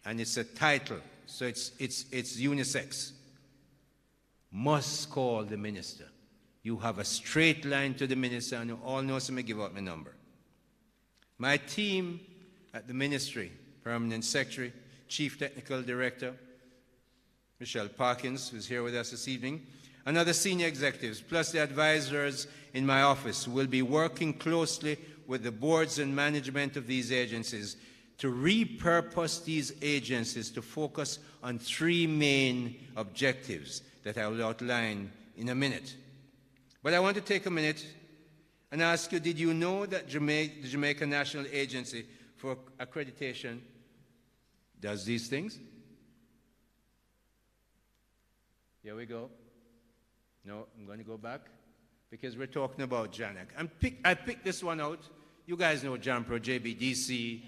and it's a title, so it's unisex, must call the minister. You have a straight line to the minister, and you all know, so I give out my number. My team at the ministry, Permanent Secretary, Chief Technical Director, Michelle Parkins, who's here with us this evening, and other senior executives, plus the advisors in my office, will be working closely with the boards and management of these agencies to repurpose these agencies to focus on three main objectives that I will outline in a minute. But I want to take a minute and ask you, did you know that the Jamaica National Agency for Accreditation does these things? Here we go. No, I'm going to go back because we're talking about JANAC. I picked this one out You guys know JAMPRO, JBDC,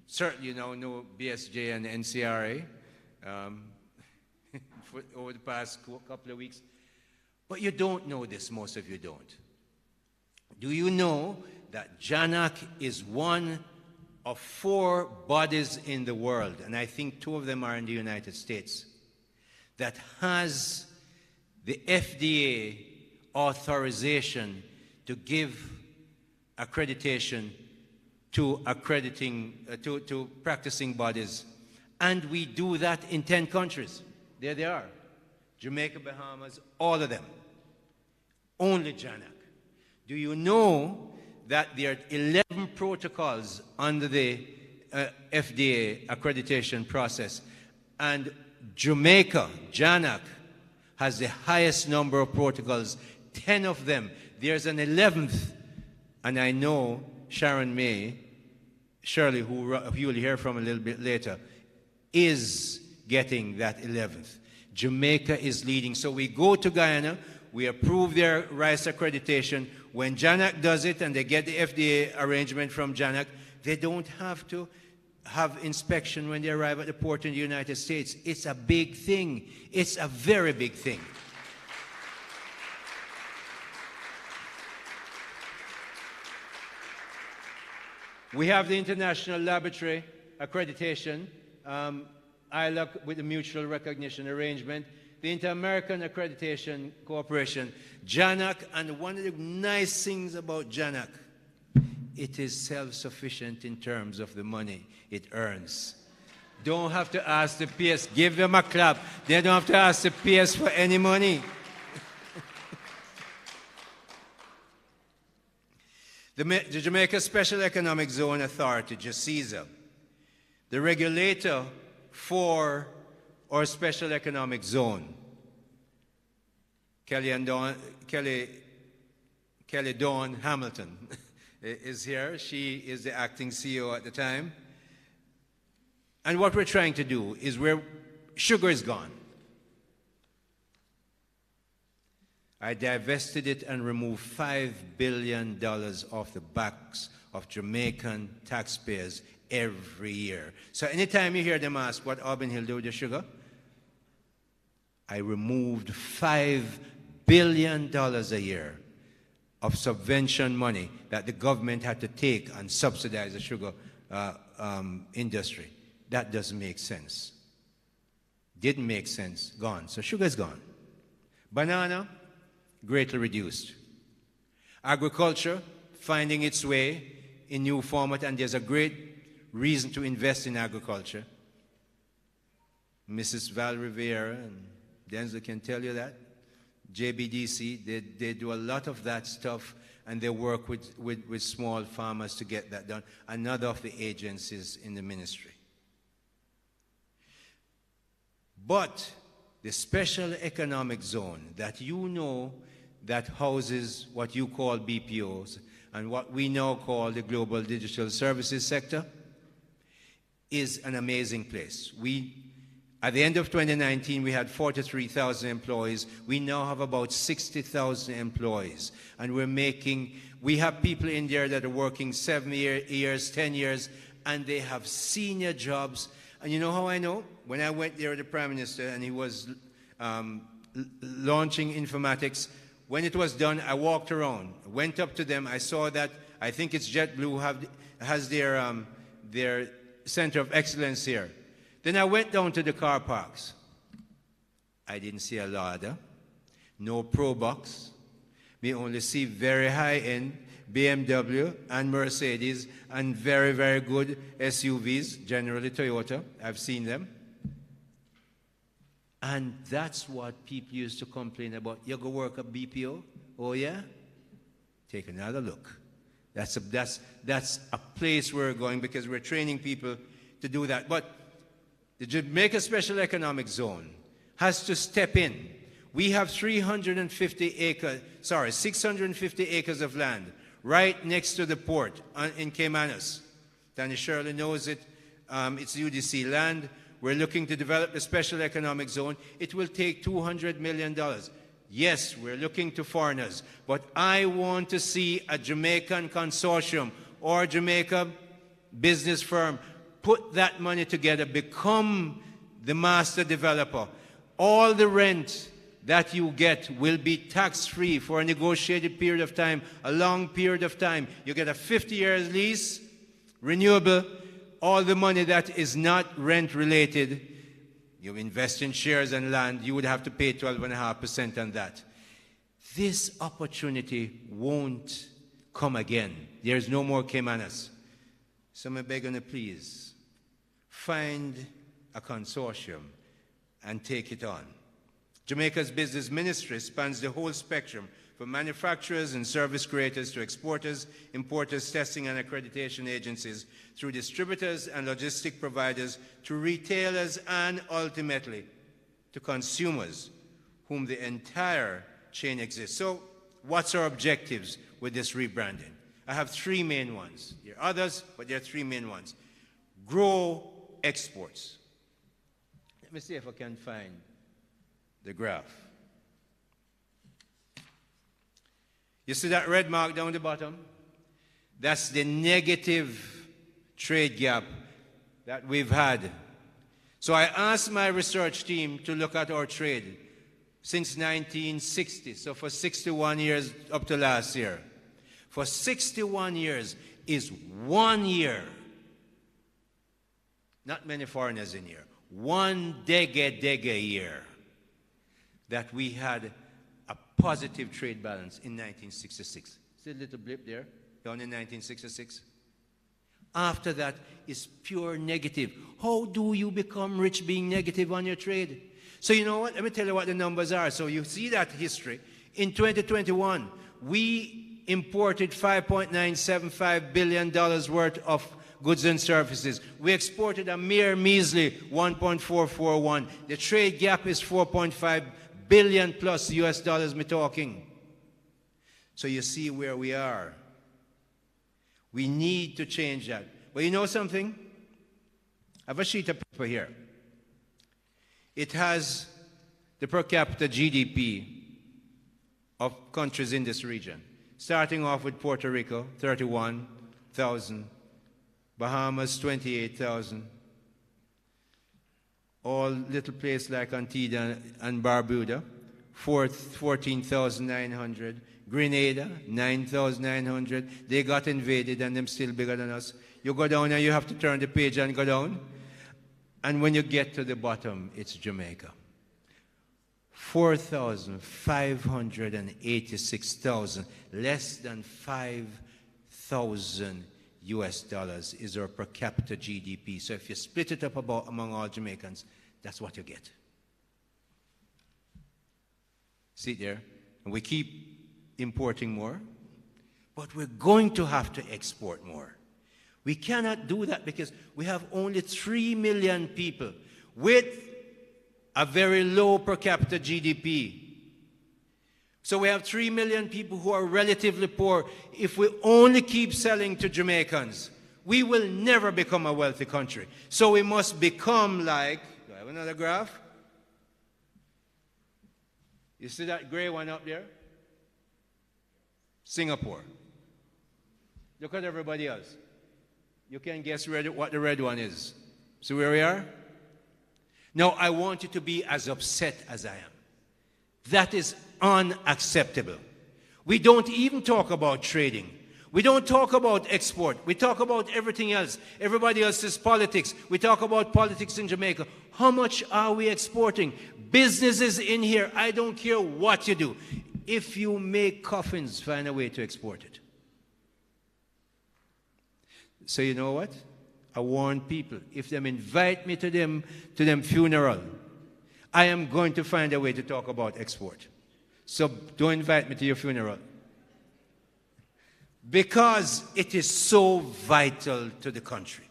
certainly you know BSJ and NCRA over the past couple of weeks. But you don't know this, most of you don't. Do you know that JANAC is one of 4 bodies in the world, and I think 2 of them are in the United States, that has the FDA authorization to give accreditation to to practicing bodies, and we do that in 10 countries. There they are: Jamaica, Bahamas, all of them. Only JANAC. Do you know that there are 11 protocols under the FDA accreditation process, and Jamaica, JANAC, has the highest number of protocols, 10 of them. There's an 11th, and I know Sharon May, Shirley, who you'll hear from a little bit later, is getting that 11th. Jamaica is leading. So we go to Guyana, we approve their rice accreditation. When JANAC does it and they get the FDA arrangement from JANAC, they don't have to have inspection when they arrive at the port in the United States. It's a big thing. It's a very big thing. We have the International Laboratory Accreditation, ILAC with the Mutual Recognition Arrangement, the Inter-American Accreditation Cooperation, JANAC, and one of the nice things about JANAC, it is self-sufficient in terms of the money it earns. Don't have to ask the PS. Give them a clap. They don't have to ask the PS for any money. The Jamaica Special Economic Zone Authority, JACEZA, the regulator for our Special Economic Zone, Kelly Dawn Hamilton is here. She is the acting CEO at the time. And what we're trying to do is where sugar is gone, I divested it and removed $5 billion off the backs of Jamaican taxpayers every year. So anytime you hear them ask what Auburn Hill do with the sugar, I removed $5 billion a year of subvention money that the government had to take and subsidize the sugar industry. That doesn't make sense. Didn't make sense, gone. So sugar's gone. Banana, greatly reduced. Agriculture, finding its way in new format, and there's a great reason to invest in agriculture. Mrs. Val Rivera and Denzel can tell you that. JBDC, they do a lot of that stuff, and they work with small farmers to get that done. Another of the agencies in the ministry. But the Special Economic Zone that you know that houses what you call BPOs and what we now call the Global Digital Services sector is an amazing place. At the end of 2019, we had 43,000 employees. We now have about 60,000 employees. And we have people in there that are working 7 years, 10 years, and they have senior jobs. And you know how I know? When I went there with the Prime Minister and he was launching informatics, when it was done, I walked around, went up to them. I saw that, I think it's JetBlue has their center of excellence here. Then I went down to the car parks. I didn't see a Lada, no Pro Box. We only see very high-end BMW and Mercedes and very, very good SUVs, generally Toyota. I've seen them. And that's what people used to complain about. You go work at BPO? Oh, yeah? Take another look. That's a place we're going because we're training people to do that. But the Jamaica Special Economic Zone has to step in. We have 650 acres of land right next to the port in Caymanas. Danny Shirley knows it. It's UDC land. We're looking to develop the Special Economic Zone. It will take $200 million. Yes, we're looking to foreigners, but I want to see a Jamaican consortium or Jamaica business firm, put that money together, become the master developer. All the rent that you get will be tax-free for a negotiated period of time, a long period of time. You get a 50-year lease, renewable. All the money that is not rent-related, you invest in shares and land, you would have to pay 12.5% on that. This opportunity won't come again. There's no more Caymanas. So I'm begging you, please, find a consortium and take it on. Jamaica's business ministry spans the whole spectrum, from manufacturers and service creators to exporters, importers, testing and accreditation agencies, through distributors and logistic providers, to retailers, and ultimately to consumers, whom the entire chain exists. So what's our objectives with this rebranding? I have three main ones. There are others, but there are three main ones. Grow exports. Let me see if I can find the graph. You see that red mark down the bottom? That's the negative trade gap that we've had. So I asked my research team to look at our trade since 1960, so for 61 years up to last year. For 61 years is 1 year. Not many foreigners in here. 1 decade year that we had a positive trade balance in 1966. See a little blip there, down in 1966? After that is pure negative. How do you become rich being negative on your trade? So you know what? Let me tell you what the numbers are. So you see that history. In 2021, we imported $5.975 billion worth of goods and services. We exported a mere measly 1.441. The trade gap is 4.5 billion plus US dollars, me talking. So you see where we are. We need to change that. But you know something? I have a sheet of paper here. It has the per capita GDP of countries in this region. Starting off with Puerto Rico, 31,000. Bahamas, 28,000. All little places like Antigua and Barbuda, 14,900. Grenada, 9,900. They got invaded and them still bigger than us. You go down and you have to turn the page and go down. And when you get to the bottom, it's Jamaica. 4,586,000, less than 5,000 US dollars is our per capita GDP. So if you split it up among all Jamaicans, that's what you get. See there? And we keep importing more, but we're going to have to export more. We cannot do that because we have only 3 million people with a very low per capita GDP. So we have 3 million people who are relatively poor. If we only keep selling to Jamaicans, we will never become a wealthy country. So we must become like, do I have another graph? You see that gray one up there? Singapore. Look at everybody else. You can guess what the red one is. See where we are? Now, I want you to be as upset as I am. That is unacceptable. We don't even talk about trading. We don't talk about export. We talk about everything else. Everybody else's politics. We talk about politics in Jamaica. How much are we exporting? Businesses in here, I don't care what you do. If you make coffins, find a way to export it. So you know what? I warn people, if they invite me to them funeral, I am going to find a way to talk about export. So don't invite me to your funeral. Because it is so vital to the country.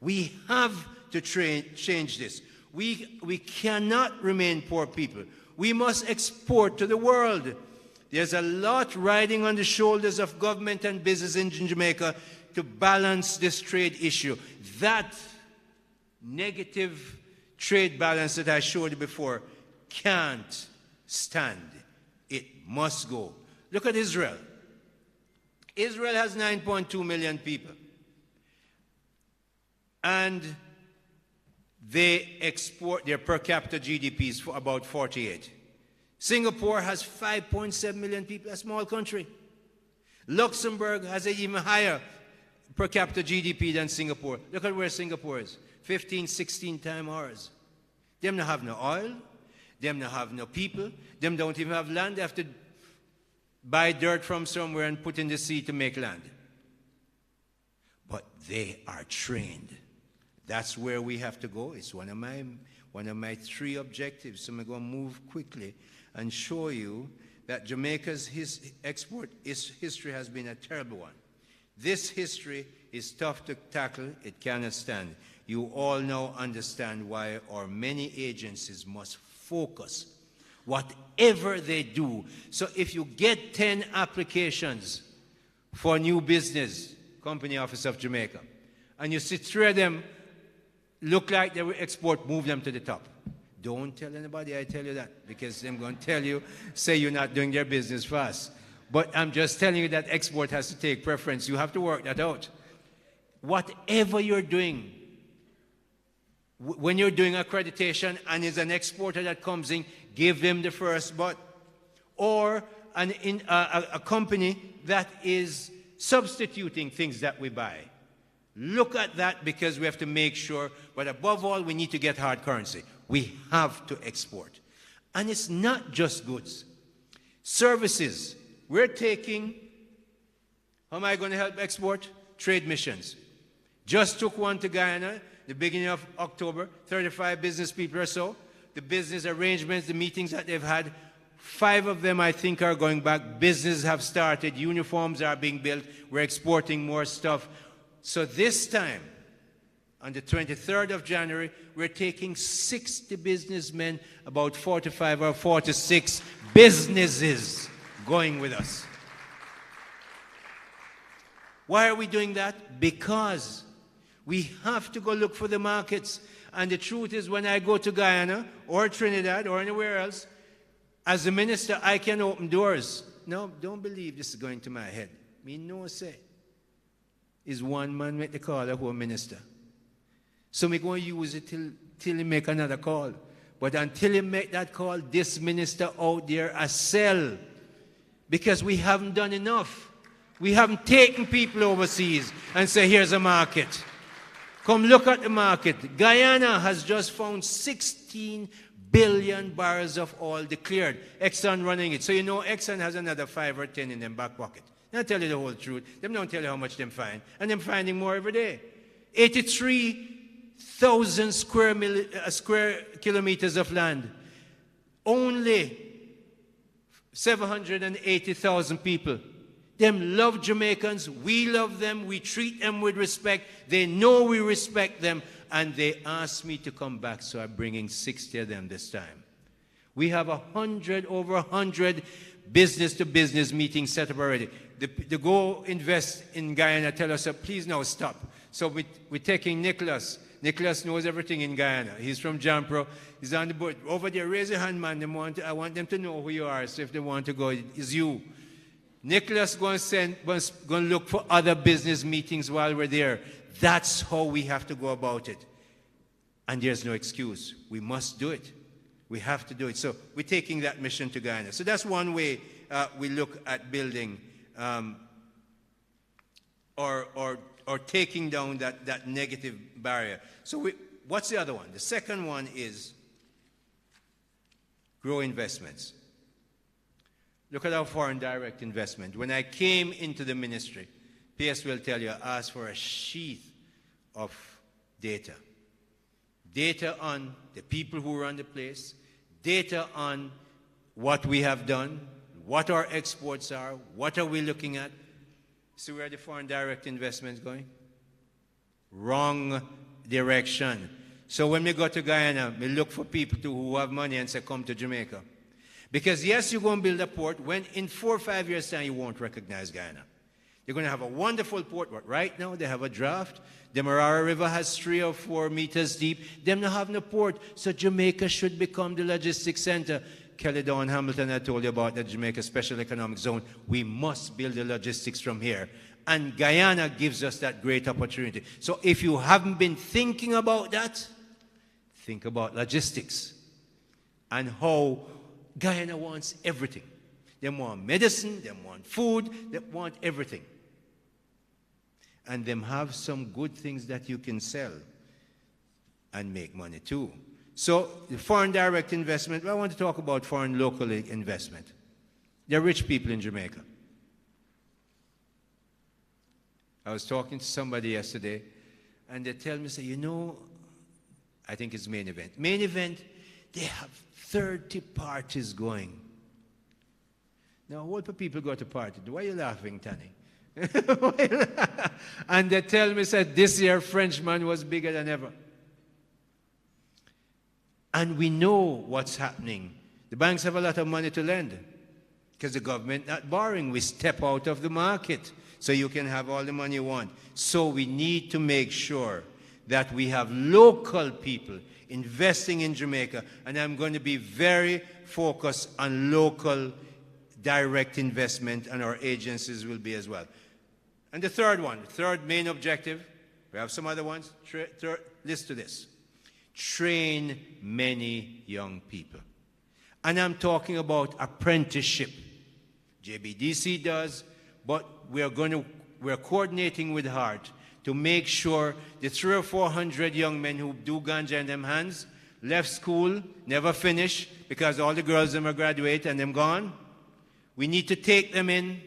We have to change this. We cannot remain poor people. We must export to the world. There's a lot riding on the shoulders of government and business in Jamaica to balance this trade issue. That negative trade balance that I showed you before can't stand. It must go. Look at Israel. Israel has 9.2 million people. And they export their per capita GDPs for about 48. Singapore has 5.7 million people, a small country. Luxembourg has an even higher per capita GDP than Singapore. Look at where Singapore is, 15, 16 times ours. Them don't have no oil, them don't have no people, them don't even have land. They have to buy dirt from somewhere and put in the sea to make land. But they are trained. That's where we have to go. It's one of my 3 objectives. So I'm going to move quickly and show you that Jamaica's export history has been a terrible one. This history is tough to tackle. It cannot stand. You all now understand why our many agencies must focus whatever they do. So if you get 10 applications for a new business, Company Office of Jamaica, and you see 3 of them look like they will export, move them to the top. Don't tell anybody I tell you that, because I'm going to tell you, say you're not doing their business fast. But I'm just telling you that export has to take preference. You have to work that out. Whatever you're doing, when you're doing accreditation and it's an exporter that comes in, give them the first but. Or a company that is substituting things that we buy. Look at that, because we have to make sure, but above all, we need to get hard currency. We have to export. And it's not just goods. Services. We're taking, how am I going to help export? Trade missions. Just took one to Guyana, the beginning of October, 35 business people or so. The business arrangements, the meetings that they've had, 5 of them I think are going back. Businesses have started, uniforms are being built, we're exporting more stuff. So this time, on the 23rd of January, we're taking 60 businessmen, about 45 or 46 businesses going with us. Why are we doing that? Because we have to go look for the markets. And the truth is, when I go to Guyana or Trinidad or anywhere else, as a minister, I can open doors. No, don't believe this is going to my head. Me no say. Is one man make the call, a whole minister. So we're going to use it till he make another call. But until he make that call, this minister out there a sell. Because we haven't done enough. We haven't taken people overseas and say, here's a market. Come look at the market. Guyana has just found 16 billion barrels of oil declared. Exxon running it. So you know Exxon has another 5 or 10 in their back pocket. They'll tell you the whole truth. They don't tell you how much they find. And they're finding more every day. 83,000 square kilometers of land. Only 780,000 people. Them love Jamaicans. We love them. We treat them with respect. They know we respect them. And they asked me to come back, so I'm bringing 60 of them this time. We have over 100 business-to-business meetings set up already. The Go Invest in Guyana tell us, please now stop. So we're taking Nicholas. Nicholas knows everything in Guyana. He's from Jampro. He's on the board. Over there, raise your hand, man. I want them to know who you are, so if they want to go, it's you. Nicholas going to look for other business meetings while we're there. That's how we have to go about it. And there's no excuse. We must do it. We have to do it. So we're taking that mission to Guyana. So that's one way we look at building or taking down that negative barrier. So what's the other one? The second one is grow investments. Look at our foreign direct investment. When I came into the ministry, PS will tell you, I asked for a sheath of data. Data on the people who run the place, data on what we have done, what our exports are, what are we looking at. See where the foreign direct investment is going? Wrong direction. So when we go to Guyana, we look for people who have money and say, come to Jamaica. Because yes, you're going to build a port when in 4 or 5 years' time you won't recognize Guyana. They're going to have a wonderful port, but right now they have a draft. The Marara River has 3 or 4 meters deep. Them not have no port, so Jamaica should become the logistics center. Kelly Dawn Hamilton I told you about, the Jamaica Special Economic Zone, we must build the logistics from here. And Guyana gives us that great opportunity. So if you haven't been thinking about that, think about logistics and how Guyana wants everything. They want medicine, they want food, they want everything. And them have some good things that you can sell and make money too. So the foreign direct investment, I want to talk about foreign local investment. There are rich people in Jamaica. I was talking to somebody yesterday, and they tell me, say, you know, I think it's Main Event. Main Event, they have 30 parties going. Now, what do people go to party? Why are you laughing, Tanny? And they tell me, said, this year Frenchman was bigger than ever. And we know what's happening. The banks have a lot of money to lend because the government not borrowing. We step out of the market so you can have all the money you want. So we need to make sure that we have local people investing in Jamaica. And I'm going to be very focused on local direct investment, and our agencies will be as well. And the third one, third main objective, we have some other ones, listen to this. Train many young people. And I'm talking about apprenticeship. JBDC does, but we're coordinating with HEART to make sure the 300 or 400 young men who do ganja in them hands, left school, never finish, because all the girls them are graduate and them gone. We need to take them in.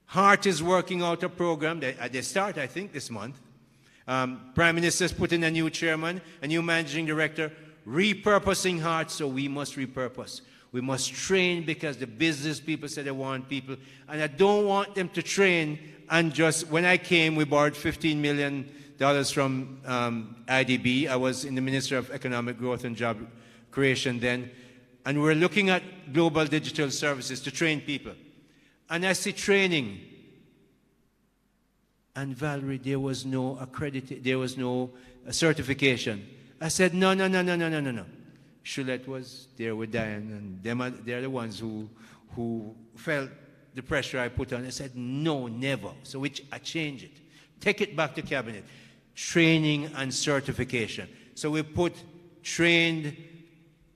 HEART is working out a program. They start, I think, this month. Prime Minister's put in a new chairman, a new managing director, repurposing HEART, so we must repurpose. We must train because the business people say they want people. And I don't want them to train and just, when I came, we borrowed $15 million from IDB. I was in the Ministry of Economic Growth and Job Creation then. And we're looking at global digital services to train people. And I see training. And Valerie, there was no certification. I said, no. Shulette was there with Diane, and they're the ones who felt the pressure I put on. I said, no, never. So I changed it. Take it back to cabinet. Training and certification. So we put trained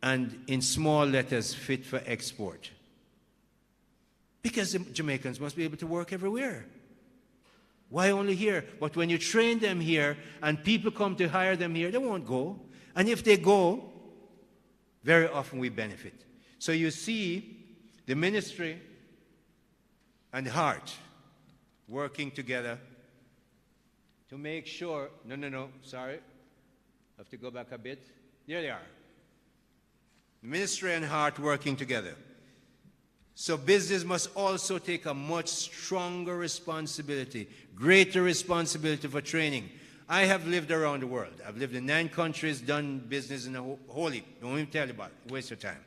and in small letters, fit for export. Because the Jamaicans must be able to work everywhere. Why only here? But when you train them here and people come to hire them here, they won't go. And if they go, very often we benefit. So you see the ministry and HEART working together to make sure, no, sorry. I have to go back a bit. There they are. The ministry and HEART working together. So business must also take a much stronger responsibility, greater responsibility for training. I have lived around the world. I've lived in 9 countries, done business in a whole heap. Don't even tell you about it. Waste your time.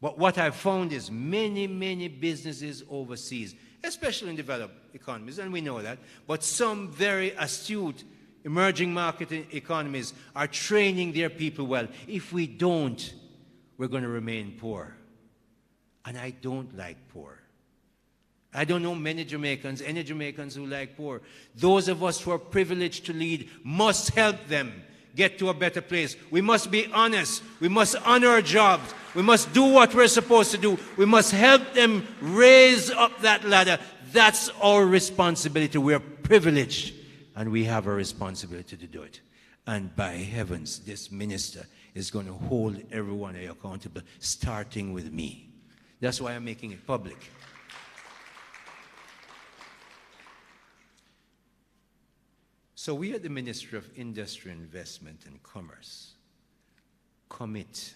But what I've found is many businesses overseas, especially in developed economies, and we know that, but some very astute emerging market economies are training their people well. If we don't, we're going to remain poor. And I don't like poor. I don't know any Jamaicans who like poor. Those of us who are privileged to lead must help them get to a better place. We must be honest. We must honor our jobs. We must do what we're supposed to do. We must help them raise up that ladder. That's our responsibility. We're privileged, and we have a responsibility to do it. And by heavens, this minister is going to hold everyone accountable, starting with me. That's why I'm making it public. So we at the Ministry of Industry, Investment and Commerce commit.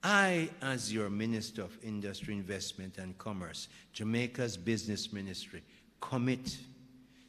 I, as your Minister of Industry, Investment and Commerce, Jamaica's Business Ministry, commit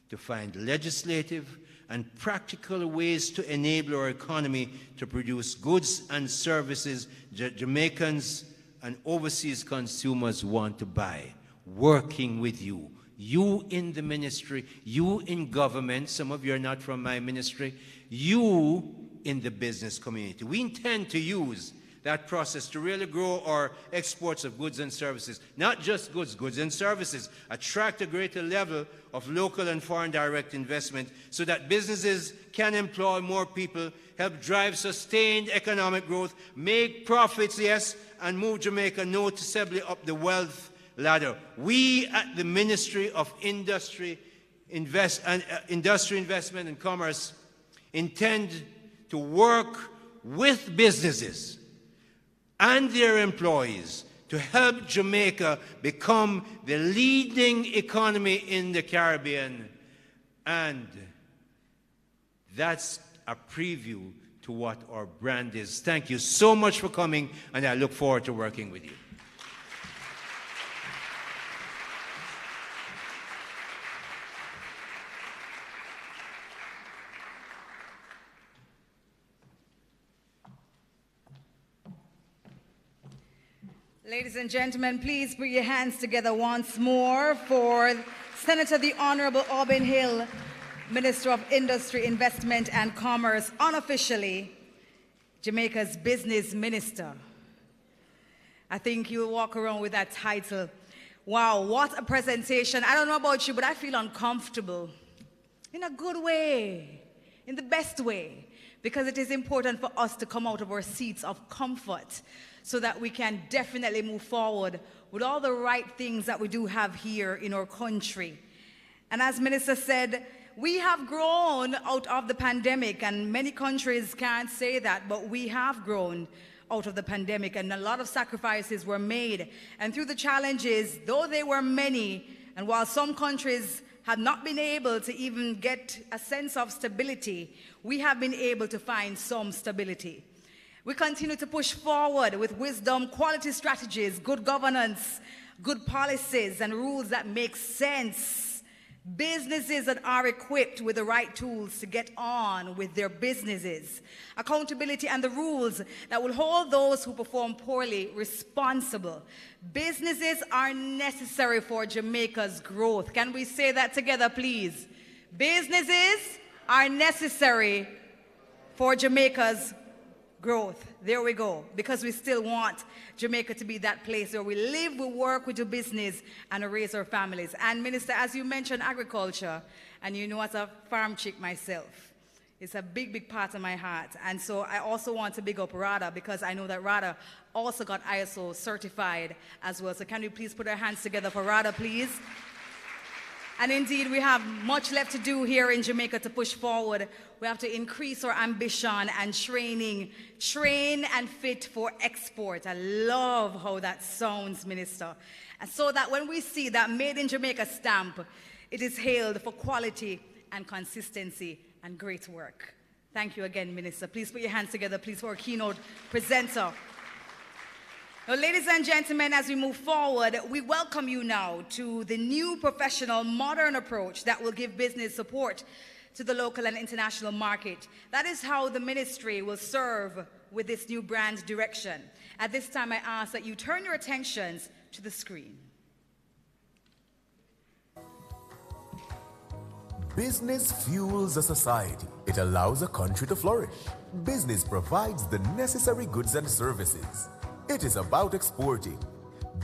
to find legislative and practical ways to enable our economy to produce goods and services Jamaicans and overseas consumers want to buy, working with you. You in the ministry, you in government, some of you are not from my ministry, you in the business community. We intend to use that process to really grow our exports of goods and services. Not just goods, goods and services. Attract a greater level of local and foreign direct investment so that businesses can employ more people, help drive sustained economic growth, make profits, yes, and move Jamaica noticeably up the wealth ladder. We at the Ministry of Industry, Investment and Commerce intend to work with businesses and their employees to help Jamaica become the leading economy in the Caribbean. And that's a preview to what our brand is. Thank you so much for coming, and I look forward to working with you. Ladies and gentlemen, please put your hands together once more for Senator the Honorable Auburn Hill, Minister of Industry, Investment and Commerce, unofficially Jamaica's Business Minister. I think you'll walk around with that title. Wow, what a presentation. I don't know about you, but I feel uncomfortable in a good way, in the best way, because it is important for us to come out of our seats of comfort so that we can definitely move forward with all the right things that we do have here in our country. And as Minister said, we have grown out of the pandemic, and many countries can't say that, but we have grown out of the pandemic, and a lot of sacrifices were made. And through the challenges, though they were many, and while some countries had not been able to even get a sense of stability, we have been able to find some stability. We continue to push forward with wisdom, quality strategies, good governance, good policies, and rules that make sense. Businesses that are equipped with the right tools to get on with their businesses. Accountability and the rules that will hold those who perform poorly responsible. Businesses are necessary for Jamaica's growth. Can we say that together, please? Businesses are necessary for Jamaica's growth. There we go. Because we still want Jamaica to be that place where we live, we work, we do business, and raise our families. And Minister, as you mentioned agriculture, and you know as a farm chick myself, it's a big, big part of my heart. And so I also want to big up RADA, because I know that RADA also got ISO certified as well. So can we please put our hands together for RADA, please? And indeed, we have much left to do here in Jamaica to push forward. We have to increase our ambition and training, train and fit for export. I love how that sounds, Minister. And so that when we see that Made in Jamaica stamp, it is hailed for quality and consistency and great work. Thank you again, Minister. Please put your hands together, please, for our keynote presenter. Now, ladies and gentlemen, as we move forward, we welcome you now to the new professional, modern approach that will give business support to the local and international market. That is how the ministry will serve with this new brand direction. At this time, I ask that you turn your attentions to the screen. Business fuels a society. It allows a country to flourish. Business provides the necessary goods and services. It is about exporting.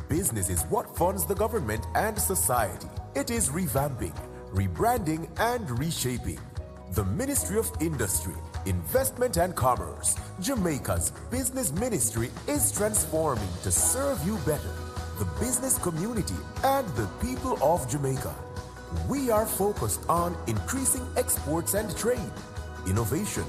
Business is what funds the government and society. It is revamping, rebranding, and reshaping. The Ministry of Industry, Investment and Commerce, Jamaica's business ministry, is transforming to serve you better, the business community, and the people of Jamaica. We are focused on increasing exports and trade, innovation,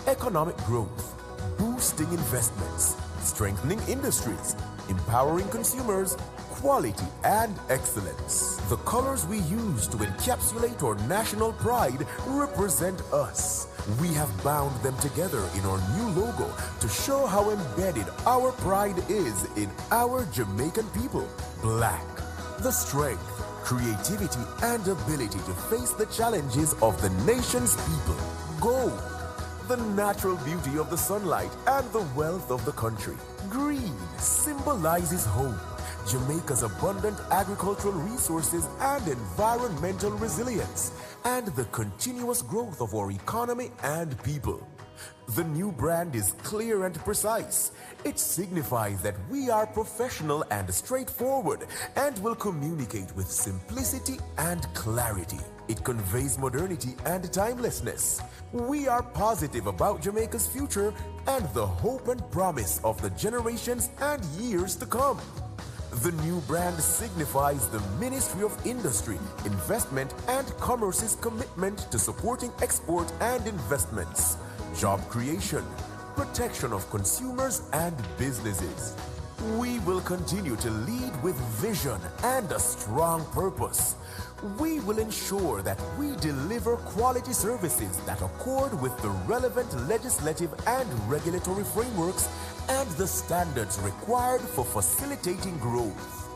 economic growth, boosting investments, strengthening industries, empowering consumers, quality and excellence. The colors we use to encapsulate our national pride represent us. We have bound them together in our new logo to show how embedded our pride is in our Jamaican people. Black, the strength, creativity and ability to face the challenges of the nation's people. Gold, the natural beauty of the sunlight and the wealth of the country. Green symbolizes hope, Jamaica's abundant agricultural resources and environmental resilience, and the continuous growth of our economy and people. The new brand is clear and precise. It signifies that we are professional and straightforward and will communicate with simplicity and clarity. It conveys modernity and timelessness. We are positive about Jamaica's future and the hope and promise of the generations and years to come. The new brand signifies the Ministry of Industry, Investment and Commerce's commitment to supporting export and investments, job creation, protection of consumers and businesses. We will continue to lead with vision and a strong purpose. We will ensure that we deliver quality services that accord with the relevant legislative and regulatory frameworks and the standards required for facilitating growth.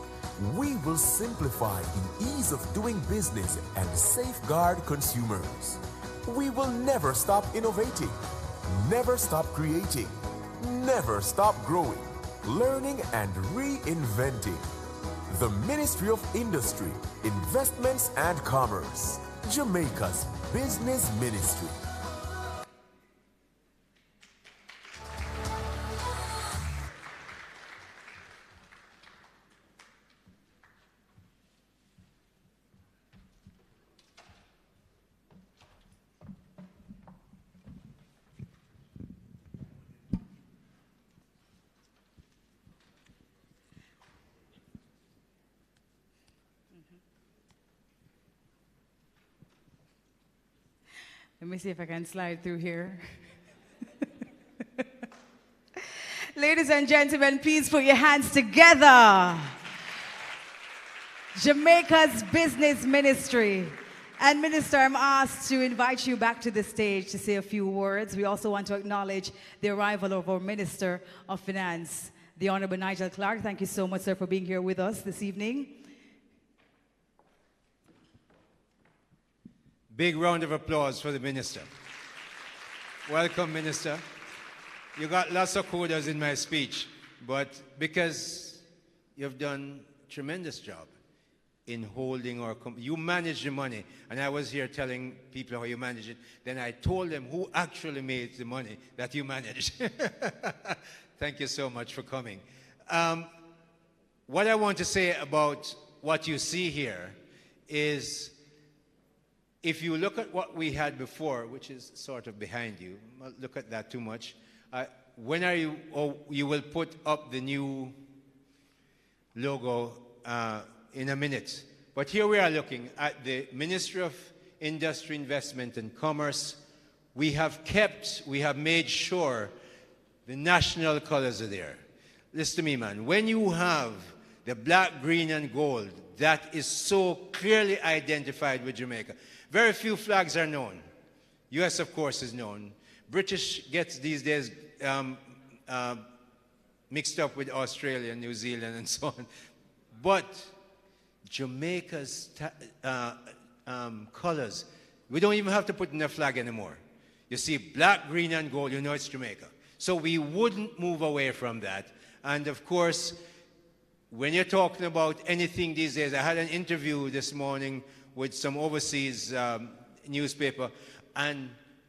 We will simplify the ease of doing business and safeguard consumers. We will never stop innovating, never stop creating, never stop growing, learning and reinventing. The Ministry of Industry, Investments and Commerce, Jamaica's Business Ministry. Let me see if I can slide through here. Ladies and gentlemen, please put your hands together. Jamaica's Business Ministry. And Minister, I'm asked to invite you back to the stage to say a few words. We also want to acknowledge the arrival of our Minister of Finance, the Honorable Nigel Clark. Thank you so much, sir, for being here with us this evening. Big round of applause for the Minister. Welcome, Minister. You got lots of kudos in my speech, but because you've done a tremendous job in holding you manage the money, and I was here telling people how you manage it, then I told them who actually made the money that you managed. Thank you so much for coming. What I want to say about what you see here is, if you look at what we had before, which is sort of behind you, don't look at that too much. When are you, you will put up the new logo in a minute. But here we are looking at the Ministry of Industry, Investment and Commerce. We have made sure the national colors are there. Listen to me, man. When you have the black, green and gold, that is so clearly identified with Jamaica. Very few flags are known. US, of course, is known. British gets these days mixed up with Australia, New Zealand, and so on. But Jamaica's colors, we don't even have to put in a flag anymore. You see black, green, and gold, you know it's Jamaica. So we wouldn't move away from that. And of course, when you're talking about anything these days, I had an interview this morning with some overseas newspaper, and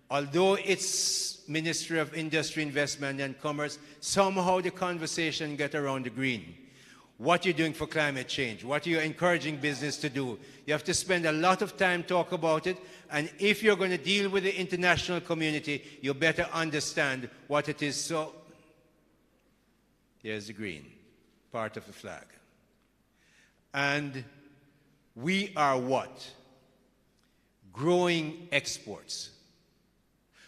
although it's Ministry of Industry, Investment and Commerce, somehow the conversation get around the green. What you're doing for climate change, what you're encouraging business to do. You have to spend a lot of time talk about it, and if you're going to deal with the international community, you better understand what it is. So, here's the green, part of the flag. And we are what? Growing exports.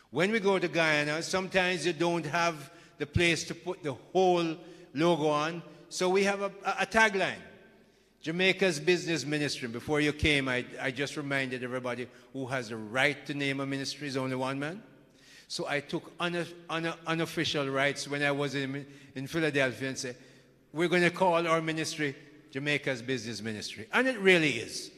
When we go to Guyana, sometimes you don't have the place to put the whole logo on, so we have a tagline. Jamaica's Business Ministry. Before you came, I just reminded everybody who has the right to name a ministry is only one man. So I took unofficial rights when I was in Philadelphia and said, we're going to call our ministry Jamaica's Business Ministry. And it really is.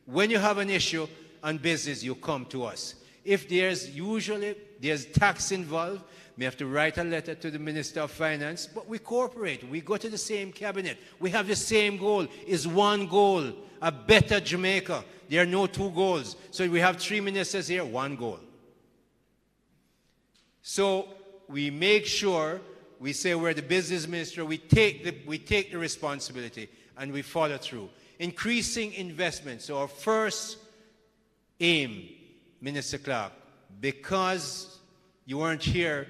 When you have an issue on business, you come to us. If there's tax involved, we have to write a letter to the Minister of Finance, but we cooperate. We go to the same cabinet. We have the same goal. It's one goal, a better Jamaica. There are no two goals. So we have three ministers here, one goal. So we make sure we say we're the business minister, we take the responsibility and we follow through. Increasing investment. So our first aim, Minister Clark, because you weren't here,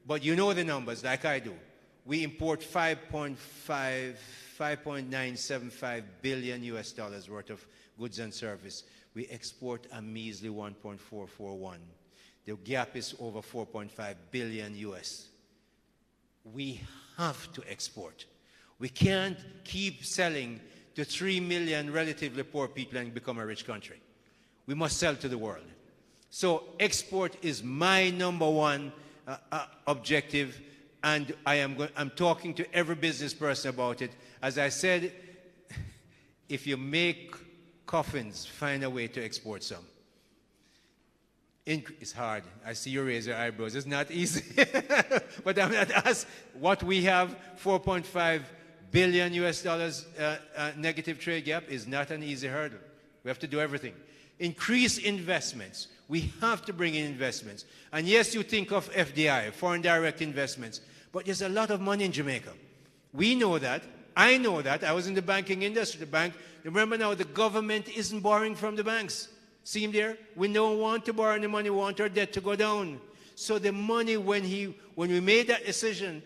but you know the numbers like I do. We import 5.975 billion US dollars worth of goods and service. We export a measly 1.441. The gap is over 4.5 billion US. We have to export. We can't keep selling to 3 million relatively poor people and become a rich country. We must sell to the world. So export is my number one objective, and I'm talking to every business person about it. As I said, if you make coffins, find a way to export some. It's hard. I see you raise your eyebrows. It's not easy. But I'm not asked what we have, 4.5 billion US dollars negative trade gap is not an easy hurdle. We have to do everything. Increase investments. We have to bring in investments. And yes, you think of FDI, foreign direct investments, but there's a lot of money in Jamaica. We know that. I know that. I was in the banking industry. The bank, remember now, the government isn't borrowing from the banks. See him there? We don't want to borrow any money. We want our debt to go down. So the money, when we made that decision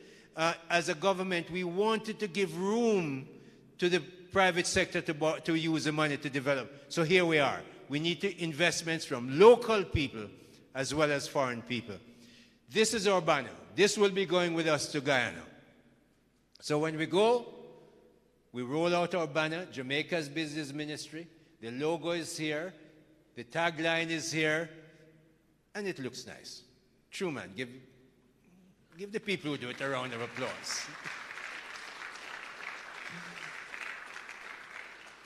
as a government, we wanted to give room to the private sector to use the money to develop. So here we are. We need investments from local people as well as foreign people. This is our banner. This will be going with us to Guyana. So when we go, we roll out our banner, Jamaica's Business Ministry. The logo is here. The tagline is here. And it looks nice. True, man. Give the people who do it a round of applause.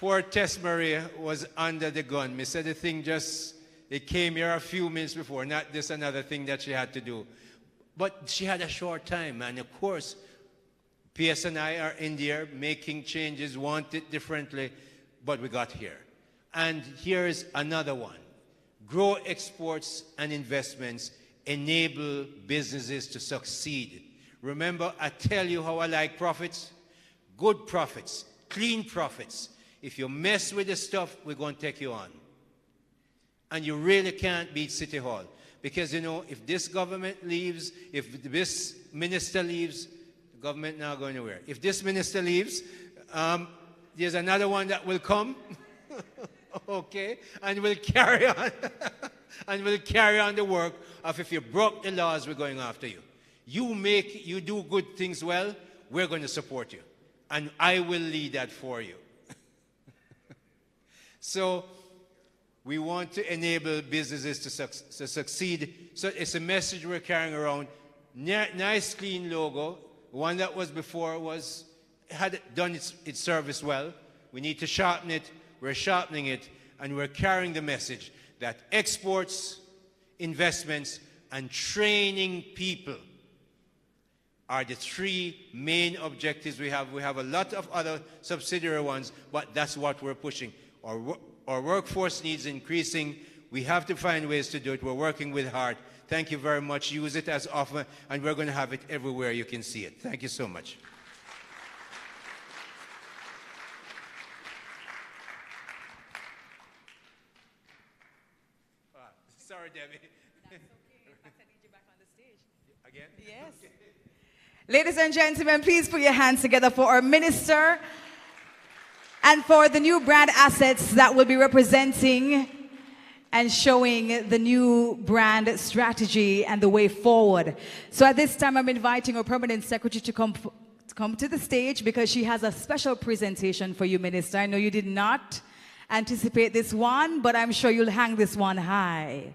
Poor Tess Marie was under the gun. Me said the thing it came here a few minutes before, not this another thing that she had to do. But she had a short time, and of course, PS and I are in there making changes, want it differently, but we got here. And here is another one. Grow exports and investments, enable businesses to succeed. Remember, I tell you how I like profits. Good profits, clean profits. If you mess with the stuff, we're going to take you on. And you really can't beat City Hall. Because, you know, if this government leaves, if this minister leaves, the government not going anywhere. If this minister leaves, there's another one that will come. Okay? And we'll carry on. And we'll carry on the work of if you broke the laws, we're going after you. You do good things well, we're going to support you. And I will lead that for you. So we want to enable businesses to succeed. So it's a message we're carrying around. Nice, clean logo. One that was before had done its service well. We need to sharpen it. We're sharpening it. And we're carrying the message that exports, investments, and training people are the three main objectives we have. We have a lot of other subsidiary ones, but that's what we're pushing. Our workforce needs increasing. We have to find ways to do it. We're working with heart. Thank you very much. Use it as often, and we're going to have it everywhere you can see it. Thank you so much. Sorry, Debbie. That's okay. In fact, I need you back on the stage. Again? Yes. Ladies and gentlemen, please put your hands together for our minister and for the new brand assets that will be representing and showing the new brand strategy and the way forward. So at this time, I'm inviting our permanent secretary to come to the stage because she has a special presentation for you, Minister. I know you did not anticipate this one, but I'm sure you'll hang this one high.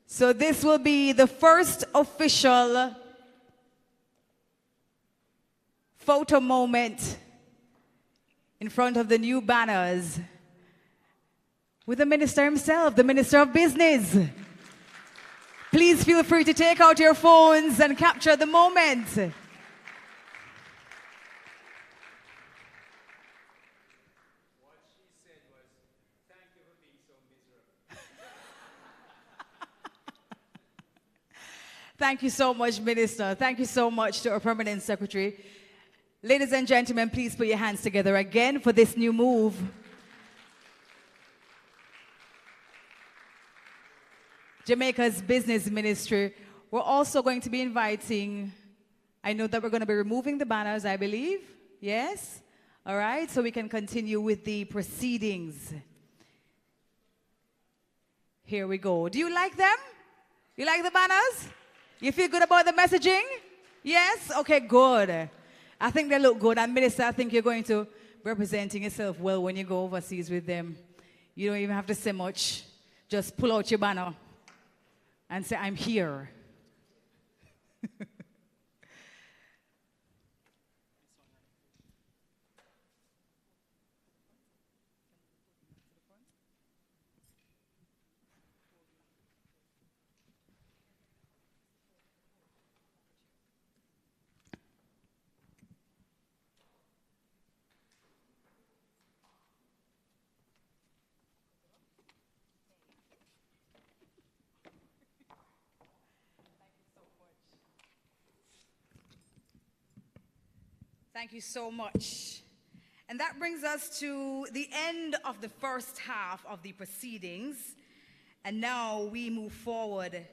So this will be the first official photo moment in front of the new banners with the minister himself, the Minister of Business. Please feel free to take out your phones and capture the moment. What she said was, thank you for being so miserable. Thank you so much, Minister. Thank you so much to our Permanent Secretary. Ladies and gentlemen, please put your hands together again for this new move. Jamaica's Business Ministry. We're also going to be inviting, I know that we're going to be removing the banners, I believe. Yes? All right, so we can continue with the proceedings. Here we go. Do you like them? You like the banners? You feel good about the messaging? Yes? Okay, good. I think they look good. And Minister, I think you're going to be representing yourself well when you go overseas with them. You don't even have to say much. Just pull out your banner and say, I'm here. Thank you so much. And that brings us to the end of the first half of the proceedings. And now we move forward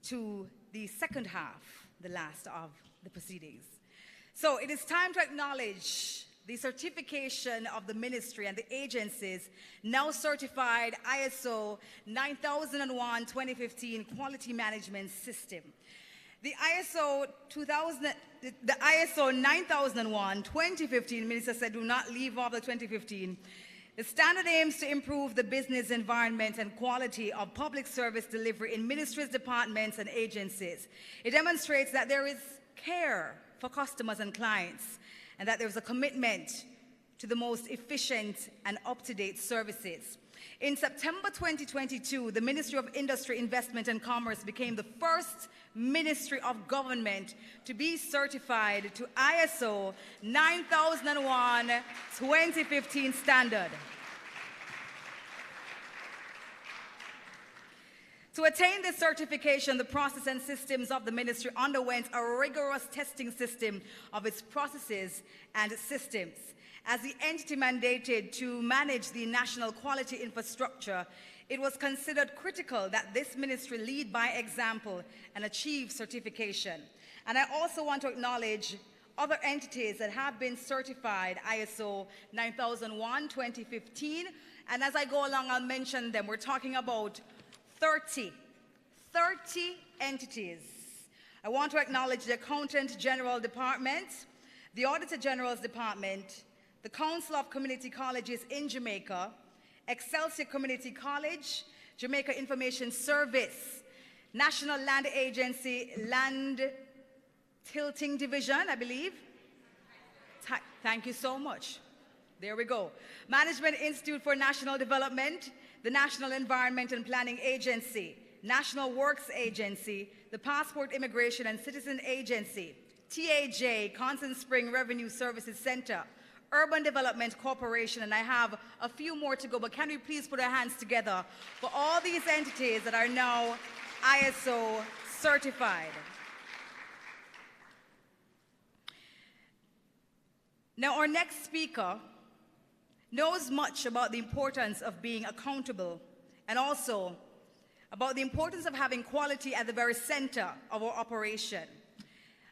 to the second half, the last of the proceedings. So it is time to acknowledge the certification of the ministry and the agencies now certified ISO 9001-2015 Quality Management System. The ISO 9001-2015, Minister said, do not leave off the 2015. The standard aims to improve the business environment and quality of public service delivery in ministries, departments, and agencies. It demonstrates that there is care for customers and clients, and that there is a commitment to the most efficient and up-to-date services. In September 2022, the Ministry of Industry, Investment and Commerce became the first Ministry of Government to be certified to ISO 9001-2015 standard. To attain this certification, the process and systems of the ministry underwent a rigorous testing system of its processes and systems. As the entity mandated to manage the national quality infrastructure, it was considered critical that this ministry lead by example and achieve certification. And I also want to acknowledge other entities that have been certified ISO 9001-2015. And as I go along, I'll mention them. We're talking about 30 entities. I want to acknowledge the Accountant General Department, the Auditor General's Department, the Council of Community Colleges in Jamaica, Excelsior Community College, Jamaica Information Service, National Land Agency, Land Tilting Division, I believe. Thank you so much. There we go. Management Institute for National Development, the National Environment and Planning Agency, National Works Agency, the Passport Immigration and Citizen Agency, TAJ, Constant Spring Revenue Services Center, Urban Development Corporation, and I have a few more to go, but can we please put our hands together for all these entities that are now ISO certified. Now, our next speaker knows much about the importance of being accountable and also about the importance of having quality at the very center of our operation.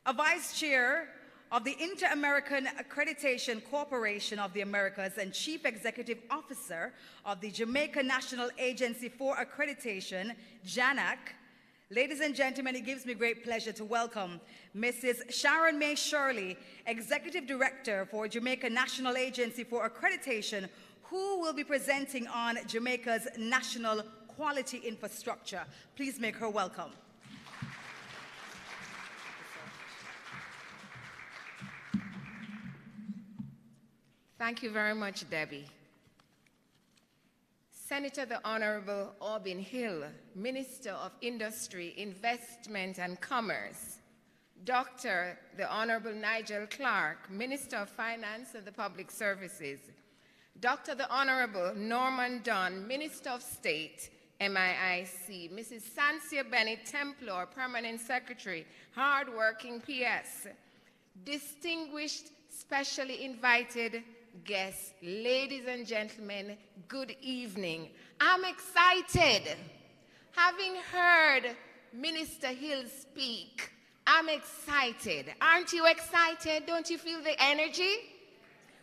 A vice chair of the Inter-American Accreditation Corporation of the Americas and Chief Executive Officer of the Jamaica National Agency for Accreditation, JANAC. Ladies and gentlemen, it gives me great pleasure to welcome Mrs. Sharon May Shirley, Executive Director for Jamaica National Agency for Accreditation, who will be presenting on Jamaica's national quality infrastructure. Please make her welcome. Thank you very much, Debbie. Senator the Honorable Aubin Hill, Minister of Industry, Investment and Commerce, Dr. the Honorable Nigel Clark, Minister of Finance and the Public Services, Dr. the Honorable Norman Dunn, Minister of State, MIIC. Mrs. Sancia Bennett Templar, Permanent Secretary, hardworking PS. Distinguished, specially invited guests, ladies and gentlemen, good evening. I'm excited. Having heard Minister Hill speak, I'm excited. Aren't you excited? Don't you feel the energy?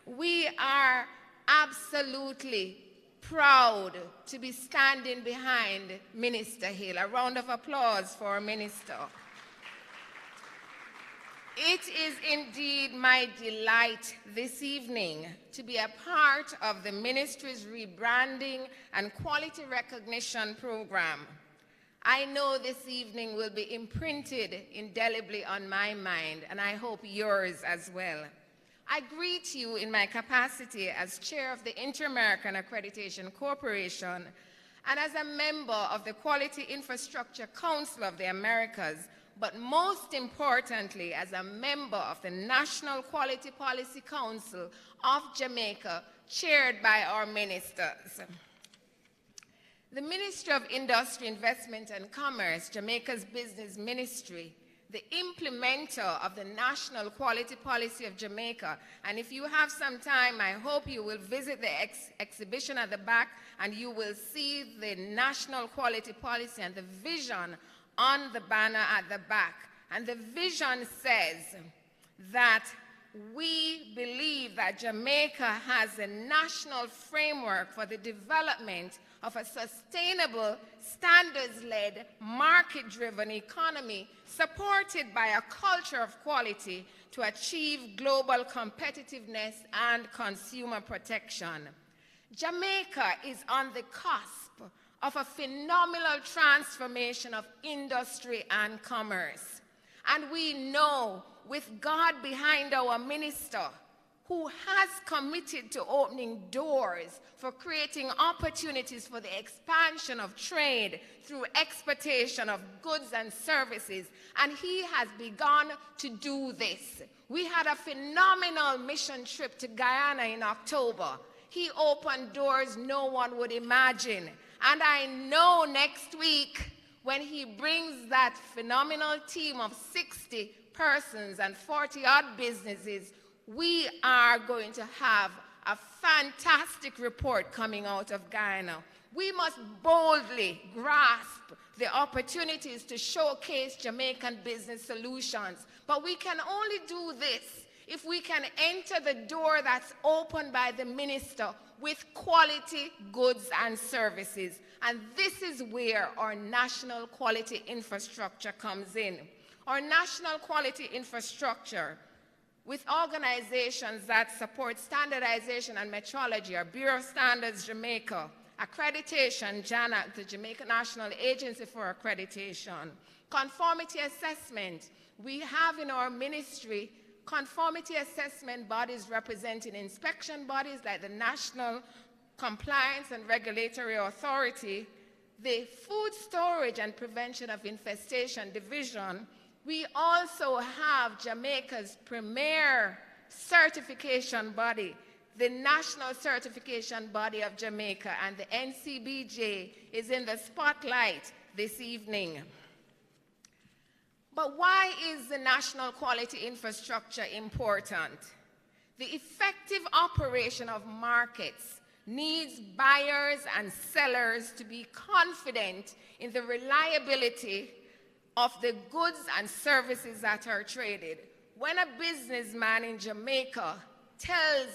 We are absolutely proud to be standing behind Minister Hill. A round of applause for our minister. It is indeed my delight this evening to be a part of the ministry's rebranding and quality recognition program. I know this evening will be imprinted indelibly on my mind, and I hope yours as well. I greet you in my capacity as chair of the Inter-American Accreditation Corporation and as a member of the Quality Infrastructure Council of the Americas, but most importantly, as a member of the National Quality Policy Council of Jamaica, chaired by our ministers. The Ministry of Industry, Investment and Commerce, Jamaica's business ministry, the implementer of the National Quality Policy of Jamaica. And if you have some time, I hope you will visit the exhibition at the back and you will see the National Quality Policy and the vision on the banner at the back. And the vision says that we believe that Jamaica has a national framework for the development of a sustainable, standards-led, market-driven economy supported by a culture of quality to achieve global competitiveness and consumer protection. Jamaica is on the cusp of a phenomenal transformation of industry and commerce. And we know, with God behind our minister, who has committed to opening doors for creating opportunities for the expansion of trade through exportation of goods and services, and he has begun to do this. We had a phenomenal mission trip to Guyana in October. He opened doors no one would imagine. And I know next week, when he brings that phenomenal team of 60 persons and 40-odd businesses, we are going to have a fantastic report coming out of Guyana. We must boldly grasp the opportunities to showcase Jamaican business solutions. But we can only do this if we can enter the door that's opened by the minister with quality goods and services. And this is where our national quality infrastructure comes in. Our national quality infrastructure, with organizations that support standardization and metrology, our Bureau of Standards Jamaica, accreditation, JANAC, the Jamaica National Agency for Accreditation, conformity assessment. We have in our ministry conformity assessment bodies representing inspection bodies like the National Compliance and Regulatory Authority, the Food Storage and Prevention of Infestation Division. We also have Jamaica's premier certification body, the National Certification Body of Jamaica, and the NCBJ is in the spotlight this evening. But why is the national quality infrastructure important? The effective operation of markets needs buyers and sellers to be confident in the reliability of the goods and services that are traded. When a businessman in Jamaica tells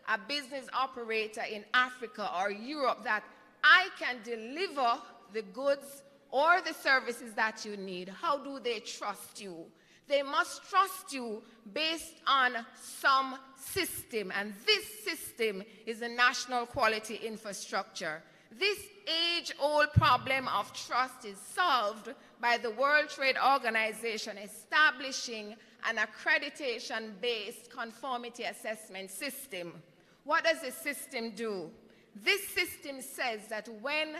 a business operator in Africa or Europe that I can deliver the goods or the services that you need, how do they trust you? They must trust you based on some system, and this system is the national quality infrastructure. This age-old problem of trust is solved by the World Trade Organization establishing an accreditation-based conformity assessment system. What does the system do? This system says that when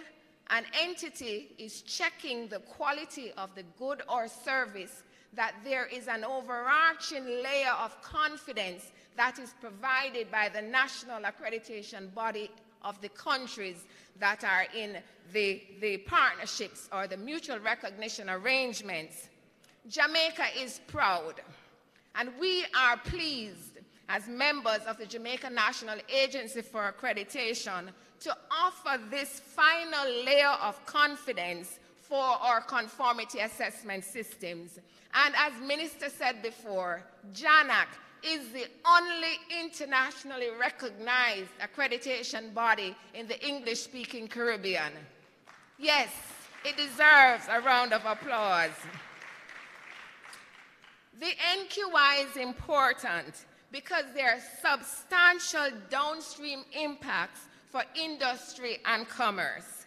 an entity is checking the quality of the good or service, that there is an overarching layer of confidence that is provided by the national accreditation body of the countries that are in the partnerships or the mutual recognition arrangements. Jamaica is proud, and we are pleased as members of the Jamaica National Agency for Accreditation to offer this final layer of confidence for our conformity assessment systems. And as Minister said before, JANAC is the only internationally recognized accreditation body in the English-speaking Caribbean. Yes, it deserves a round of applause. The NQI is important because there are substantial downstream impacts for industry and commerce.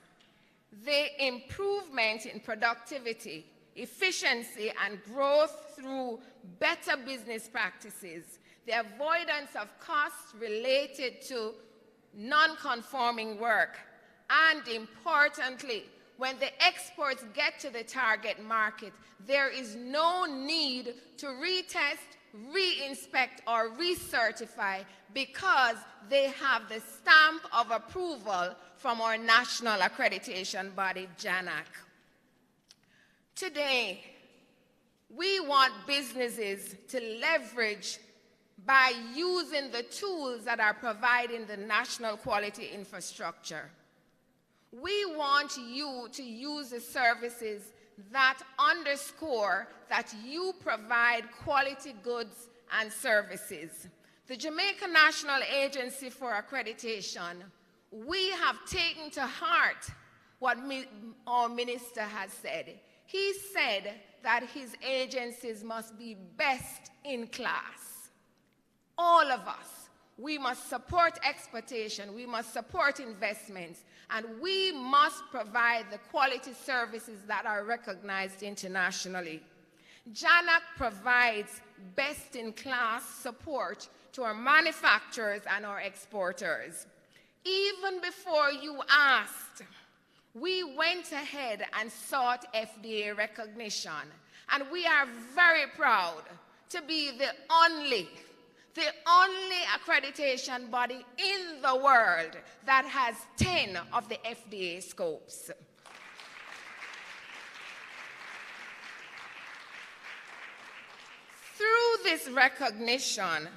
The improvement in productivity, efficiency, and growth through better business practices, the avoidance of costs related to non-conforming work, and importantly, when the exports get to the target market, there is no need to retest, re-inspect, or recertify because they have the stamp of approval from our national accreditation body, JANAC. Today, we want businesses to leverage by using the tools that are provided in the national quality infrastructure. We want you to use the services that underscore that you provide quality goods and services. The Jamaica National Agency for Accreditation, we have taken to heart what our minister has said. He said that his agencies must be best in class. All of us, we must support exportation, we must support investments, and we must provide the quality services that are recognized internationally. JANAC provides best-in-class support to our manufacturers and our exporters. Even before you asked, we went ahead and sought FDA recognition, and we are very proud to be the only accreditation body in the world that has 10 of the FDA scopes. Through this recognition,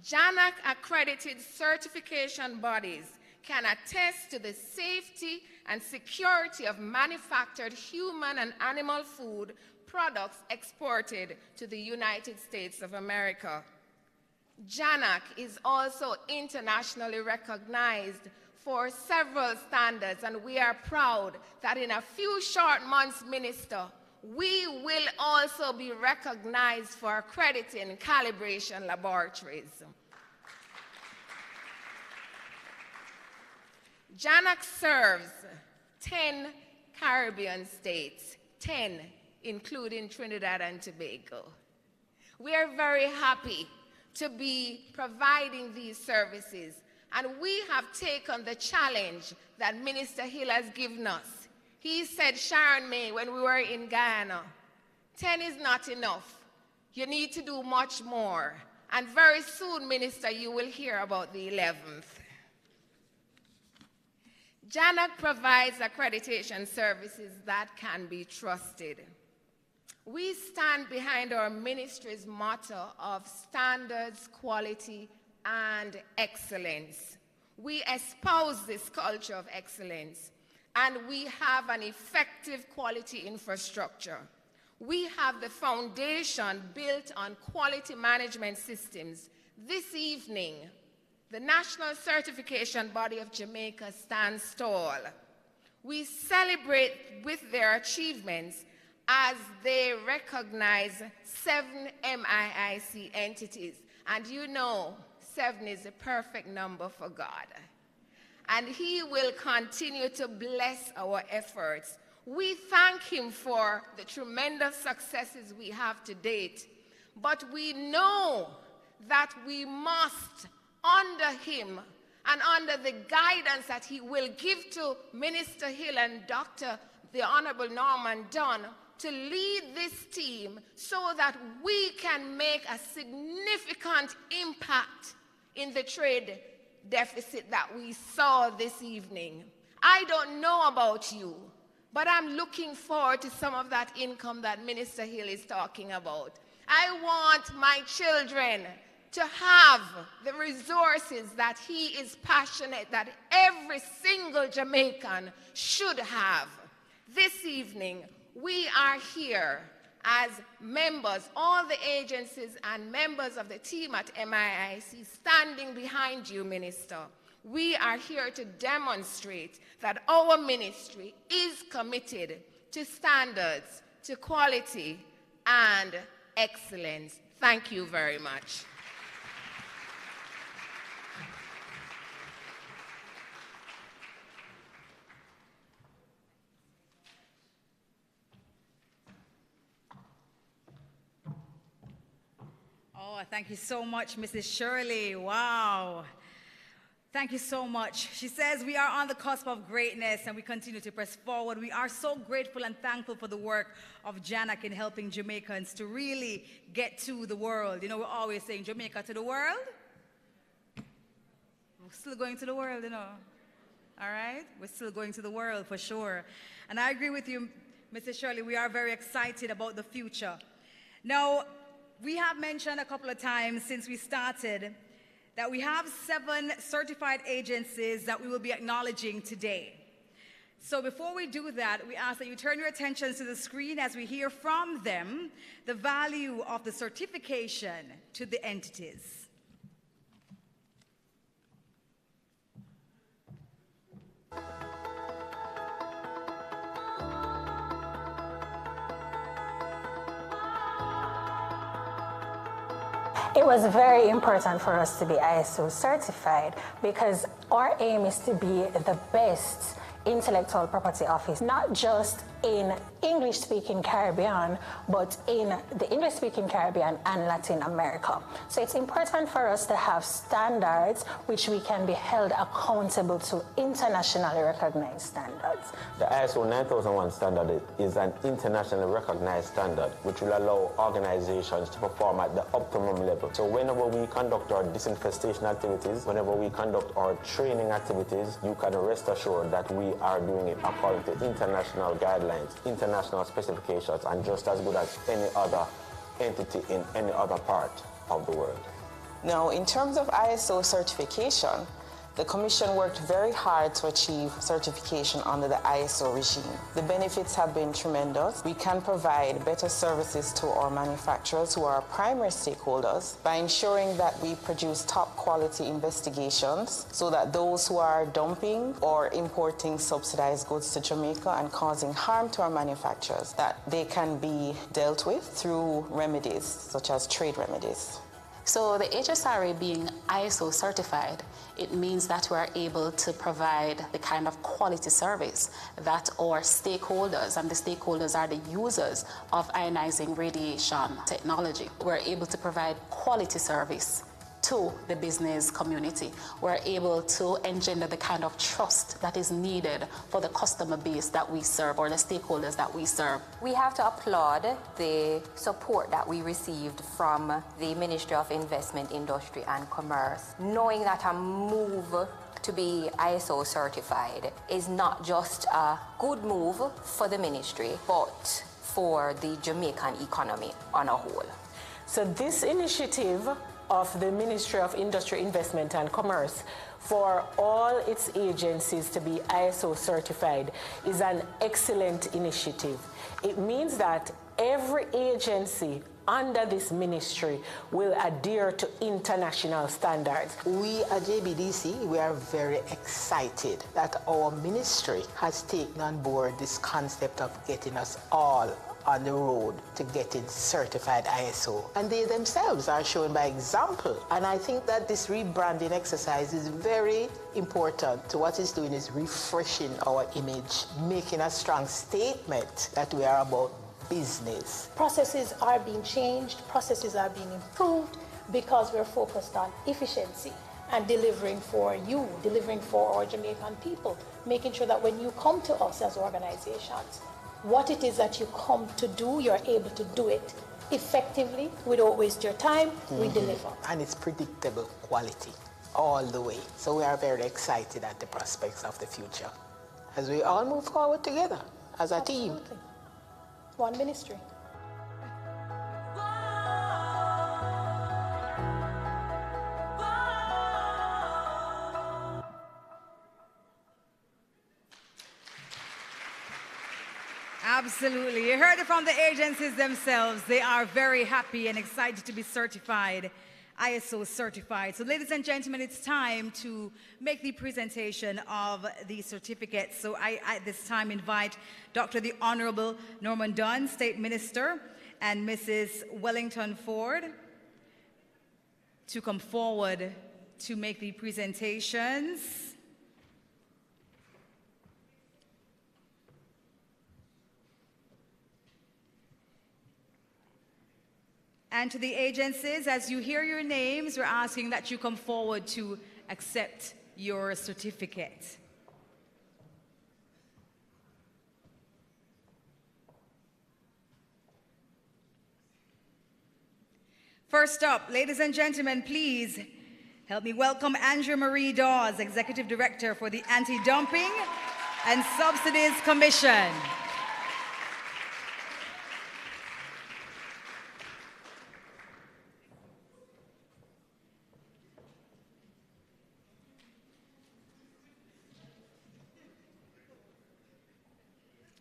JANAC accredited certification bodies can attest to the safety and security of manufactured human and animal food products exported to the United States of America. JANAC is also internationally recognized for several standards, and we are proud that in a few short months, Minister, we will also be recognized for accrediting calibration laboratories. JANAC serves 10 Caribbean states, 10 including Trinidad and Tobago. We are very happy to be providing these services, and we have taken the challenge that Minister Hill has given us. He said, Sharon May, when we were in Guyana, 10 is not enough. You need to do much more. And very soon, Minister, you will hear about the 11th. JANAC provides accreditation services that can be trusted. We stand behind our ministry's motto of standards, quality, and excellence. We espouse this culture of excellence, and we have an effective quality infrastructure. We have the foundation built on quality management systems. This evening, the National Certification Body of Jamaica stands tall. We celebrate with their achievements as they recognize 7 MIIC entities. And you know, 7 is a perfect number for God. And He will continue to bless our efforts. We thank Him for the tremendous successes we have to date, but we know that we must, under Him and under the guidance that He will give to Minister Hill and Dr. the Honorable Norman Dunn, to lead this team so that we can make a significant impact in the trade deficit that we saw this evening. I don't know about you, but I'm looking forward to some of that income that Minister Hill is talking about. I want my children to have the resources that he is passionate that every single Jamaican should have. This evening, we are here as members, all the agencies and members of the team at MIIC standing behind you, Minister. We are here to demonstrate that our ministry is committed to standards, to quality, and excellence. Thank you very much. Oh, thank you so much, Mrs. Shirley. Wow. Thank you so much. She says we are on the cusp of greatness and we continue to press forward. We are so grateful and thankful for the work of Janak in helping Jamaicans to really get to the world. You know, we're always saying Jamaica to the world. We're still going to the world, you know. All right? We're still going to the world for sure. And I agree with you, Mrs. Shirley. We are very excited about the future. Now, we have mentioned a couple of times since we started that we have 7 certified agencies that we will be acknowledging today. So before we do that, we ask that you turn your attention to the screen as we hear from them the value of the certification to the entities. It was very important for us to be ISO certified because our aim is to be the best intellectual property office, not just in English-speaking Caribbean, but in the English-speaking Caribbean and Latin America. So it's important for us to have standards which we can be held accountable to internationally recognized standards. The ISO 9001 standard is an internationally recognized standard which will allow organizations to perform at the optimum level. So whenever we conduct our disinfestation activities, whenever we conduct our training activities, you can rest assured that we are doing it according to international guidelines, international specifications, and just as good as any other entity in any other part of the world. Now, in terms of ISO certification, the Commission worked very hard to achieve certification under the ISO regime. The benefits have been tremendous. We can provide better services to our manufacturers who are our primary stakeholders by ensuring that we produce top quality investigations so that those who are dumping or importing subsidized goods to Jamaica and causing harm to our manufacturers, that they can be dealt with through remedies such as trade remedies. So the HSRA being ISO certified, it means that we are able to provide the kind of quality service that our stakeholders, and the stakeholders are the users of ionizing radiation technology. We're able to provide quality service to the business community. We're able to engender the kind of trust that is needed for the customer base that we serve or the stakeholders that we serve. We have to applaud the support that we received from the Ministry of Investment, Industry and Commerce, knowing that a move to be ISO certified is not just a good move for the ministry, but for the Jamaican economy on a whole. So this initiative of the Ministry of Industry, Investment and Commerce for all its agencies to be ISO certified is an excellent initiative. It means that every agency under this ministry will adhere to international standards. We at JBDC, we are very excited that our ministry has taken on board this concept of getting us all on the road to getting certified ISO. And they themselves are showing by example. And I think that this rebranding exercise is very important. What it's doing is refreshing our image, making a strong statement that we are about business. Processes are being changed, processes are being improved because we're focused on efficiency and delivering for you, delivering for our Jamaican people, making sure that when you come to us as organizations, what it is that you come to do, you're able to do it effectively. We don't waste your time, we deliver. And it's predictable quality all the way. So we are very excited at the prospects of the future as we all move forward together as a team. Absolutely. One ministry. Absolutely. You heard it from the agencies themselves. They are very happy and excited to be certified, ISO certified. So ladies and gentlemen, it's time to make the presentation of the certificates. So I at this time invite Dr. the Honorable Norman Dunn, State Minister, and Mrs. Wellington Ford to come forward to make the presentations. And to the agencies, as you hear your names, we're asking that you come forward to accept your certificate. First up, ladies and gentlemen, please help me welcome Andrea Marie Dawes, Executive Director for the Anti-Dumping and Subsidies Commission.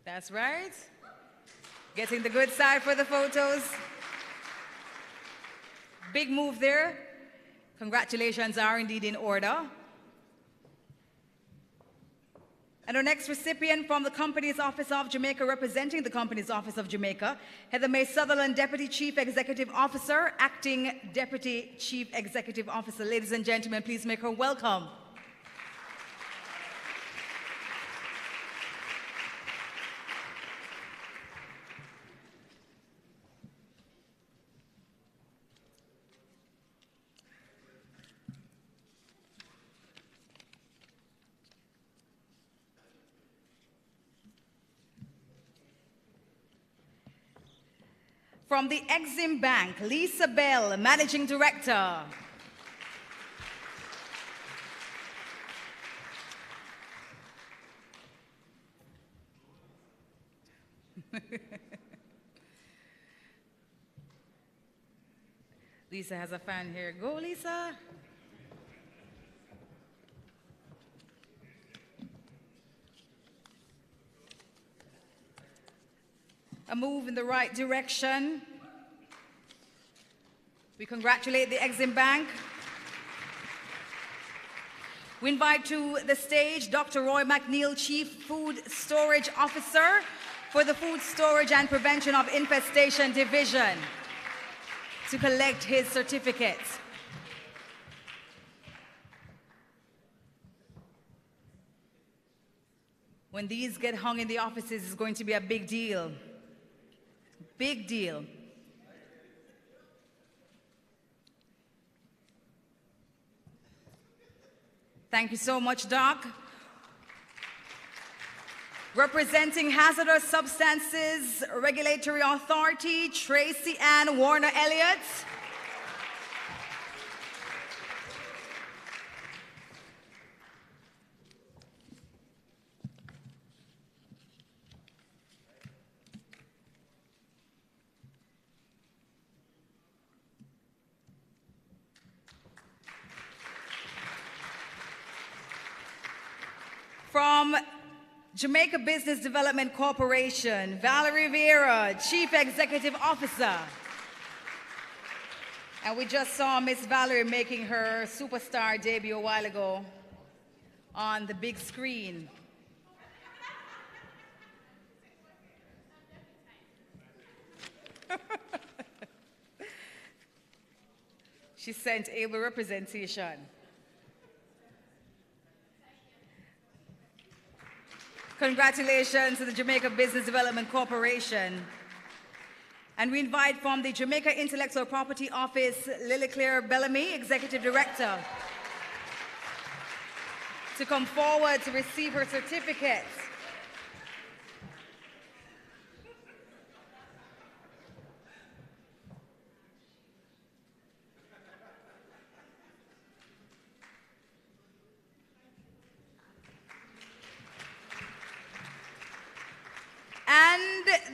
That's right. Getting the good side for the photos. Big move there. Congratulations are indeed in order. And our next recipient from the Company's Office of Jamaica, representing the Company's Office of Jamaica, Heather May Sutherland, Deputy Chief Executive Officer, Acting Deputy Chief Executive Officer. Ladies and gentlemen, please make her welcome. From the Exim Bank, Lisa Bell, Managing Director. Lisa has a fan here. Go, Lisa. A move in the right direction. We congratulate the Exim Bank. We invite to the stage Dr. Roy McNeil, Chief Food Storage Officer for the Food Storage and Prevention of Infestation Division, to collect his certificate. When these get hung in the offices, it's going to be a big deal. Big deal. Thank you so much, Doc. Representing Hazardous Substances Regulatory Authority, Tracy Ann Warner Elliott. From Jamaica Business Development Corporation, Valerie Vieira, Chief Executive Officer. And we just saw Miss Valerie making her superstar debut a while ago on the big screen. She sent able representation. Congratulations to the Jamaica Business Development Corporation. And we invite from the Jamaica Intellectual Property Office, Lily Claire Bellamy, Executive Director, to come forward to receive her certificate.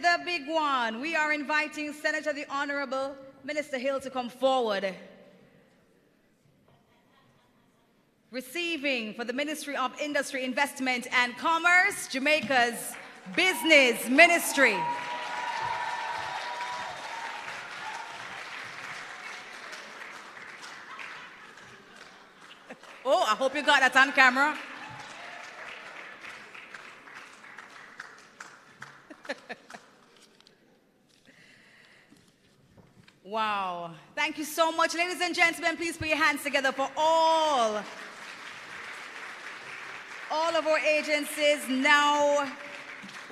the big one. We are inviting Senator the Honorable Minister Hill to come forward. Receiving for the Ministry of Industry, Investment and Commerce, Jamaica's Business Ministry. Oh, I hope you got that on camera. Wow. Thank you so much. Ladies and gentlemen, please put your hands together for all of our agencies now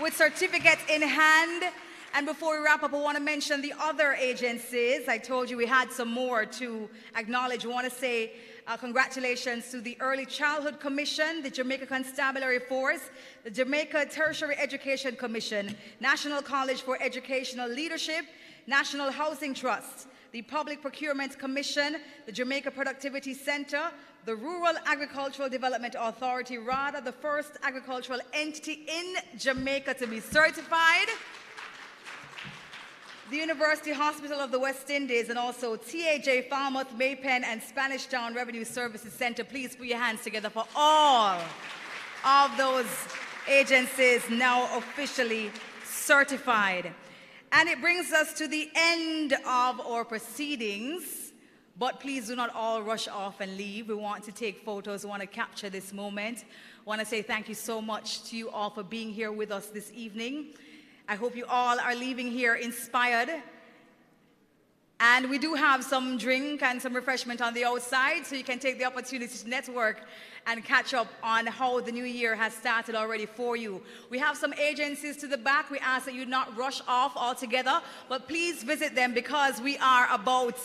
with certificates in hand. And before we wrap up, I want to mention the other agencies. I told you we had some more to acknowledge. We want to say congratulations to the Early Childhood Commission, the Jamaica Constabulary Force, the Jamaica Tertiary Education Commission, National College for Educational Leadership, National Housing Trust, the Public Procurement Commission, the Jamaica Productivity Center, the Rural Agricultural Development Authority, RADA, the first agricultural entity in Jamaica to be certified, the University Hospital of the West Indies, and also TAJ, Falmouth, Maypen, and Spanish Town Revenue Services Center. Please put your hands together for all of those agencies now officially certified. And it brings us to the end of our proceedings, but please do not all rush off and leave. We want to take photos, we want to capture this moment. I want to say thank you so much to you all for being here with us this evening. I hope you all are leaving here inspired. And we do have some drink and some refreshment on the outside, so you can take the opportunity to network and catch up on how the new year has started already for you. We have some agencies to the back. We ask that you not rush off altogether, but please visit them because we are about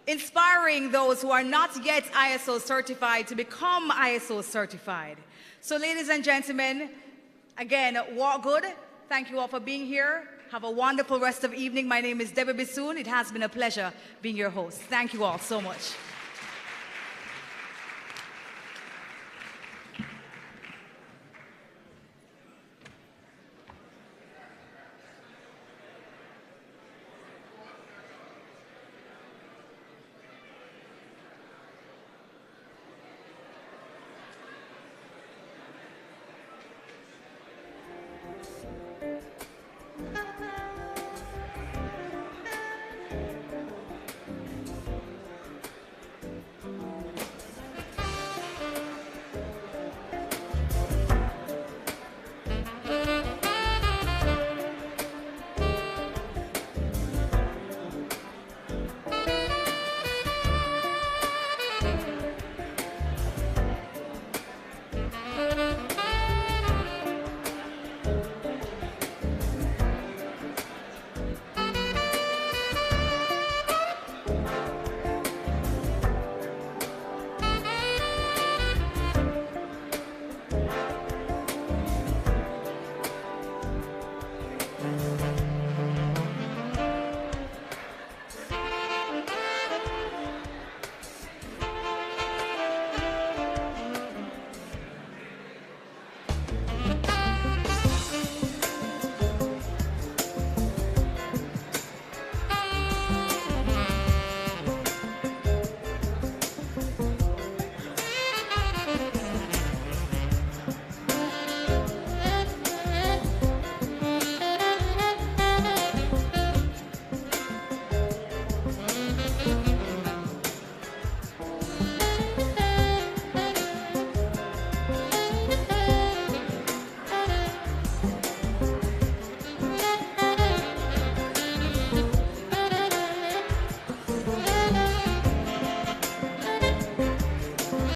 inspiring those who are not yet ISO certified to become ISO certified. So ladies and gentlemen, again, walk good. Thank you all for being here. Have a wonderful rest of evening. My name is Debbie Bissoon. It has been a pleasure being your host. Thank you all so much.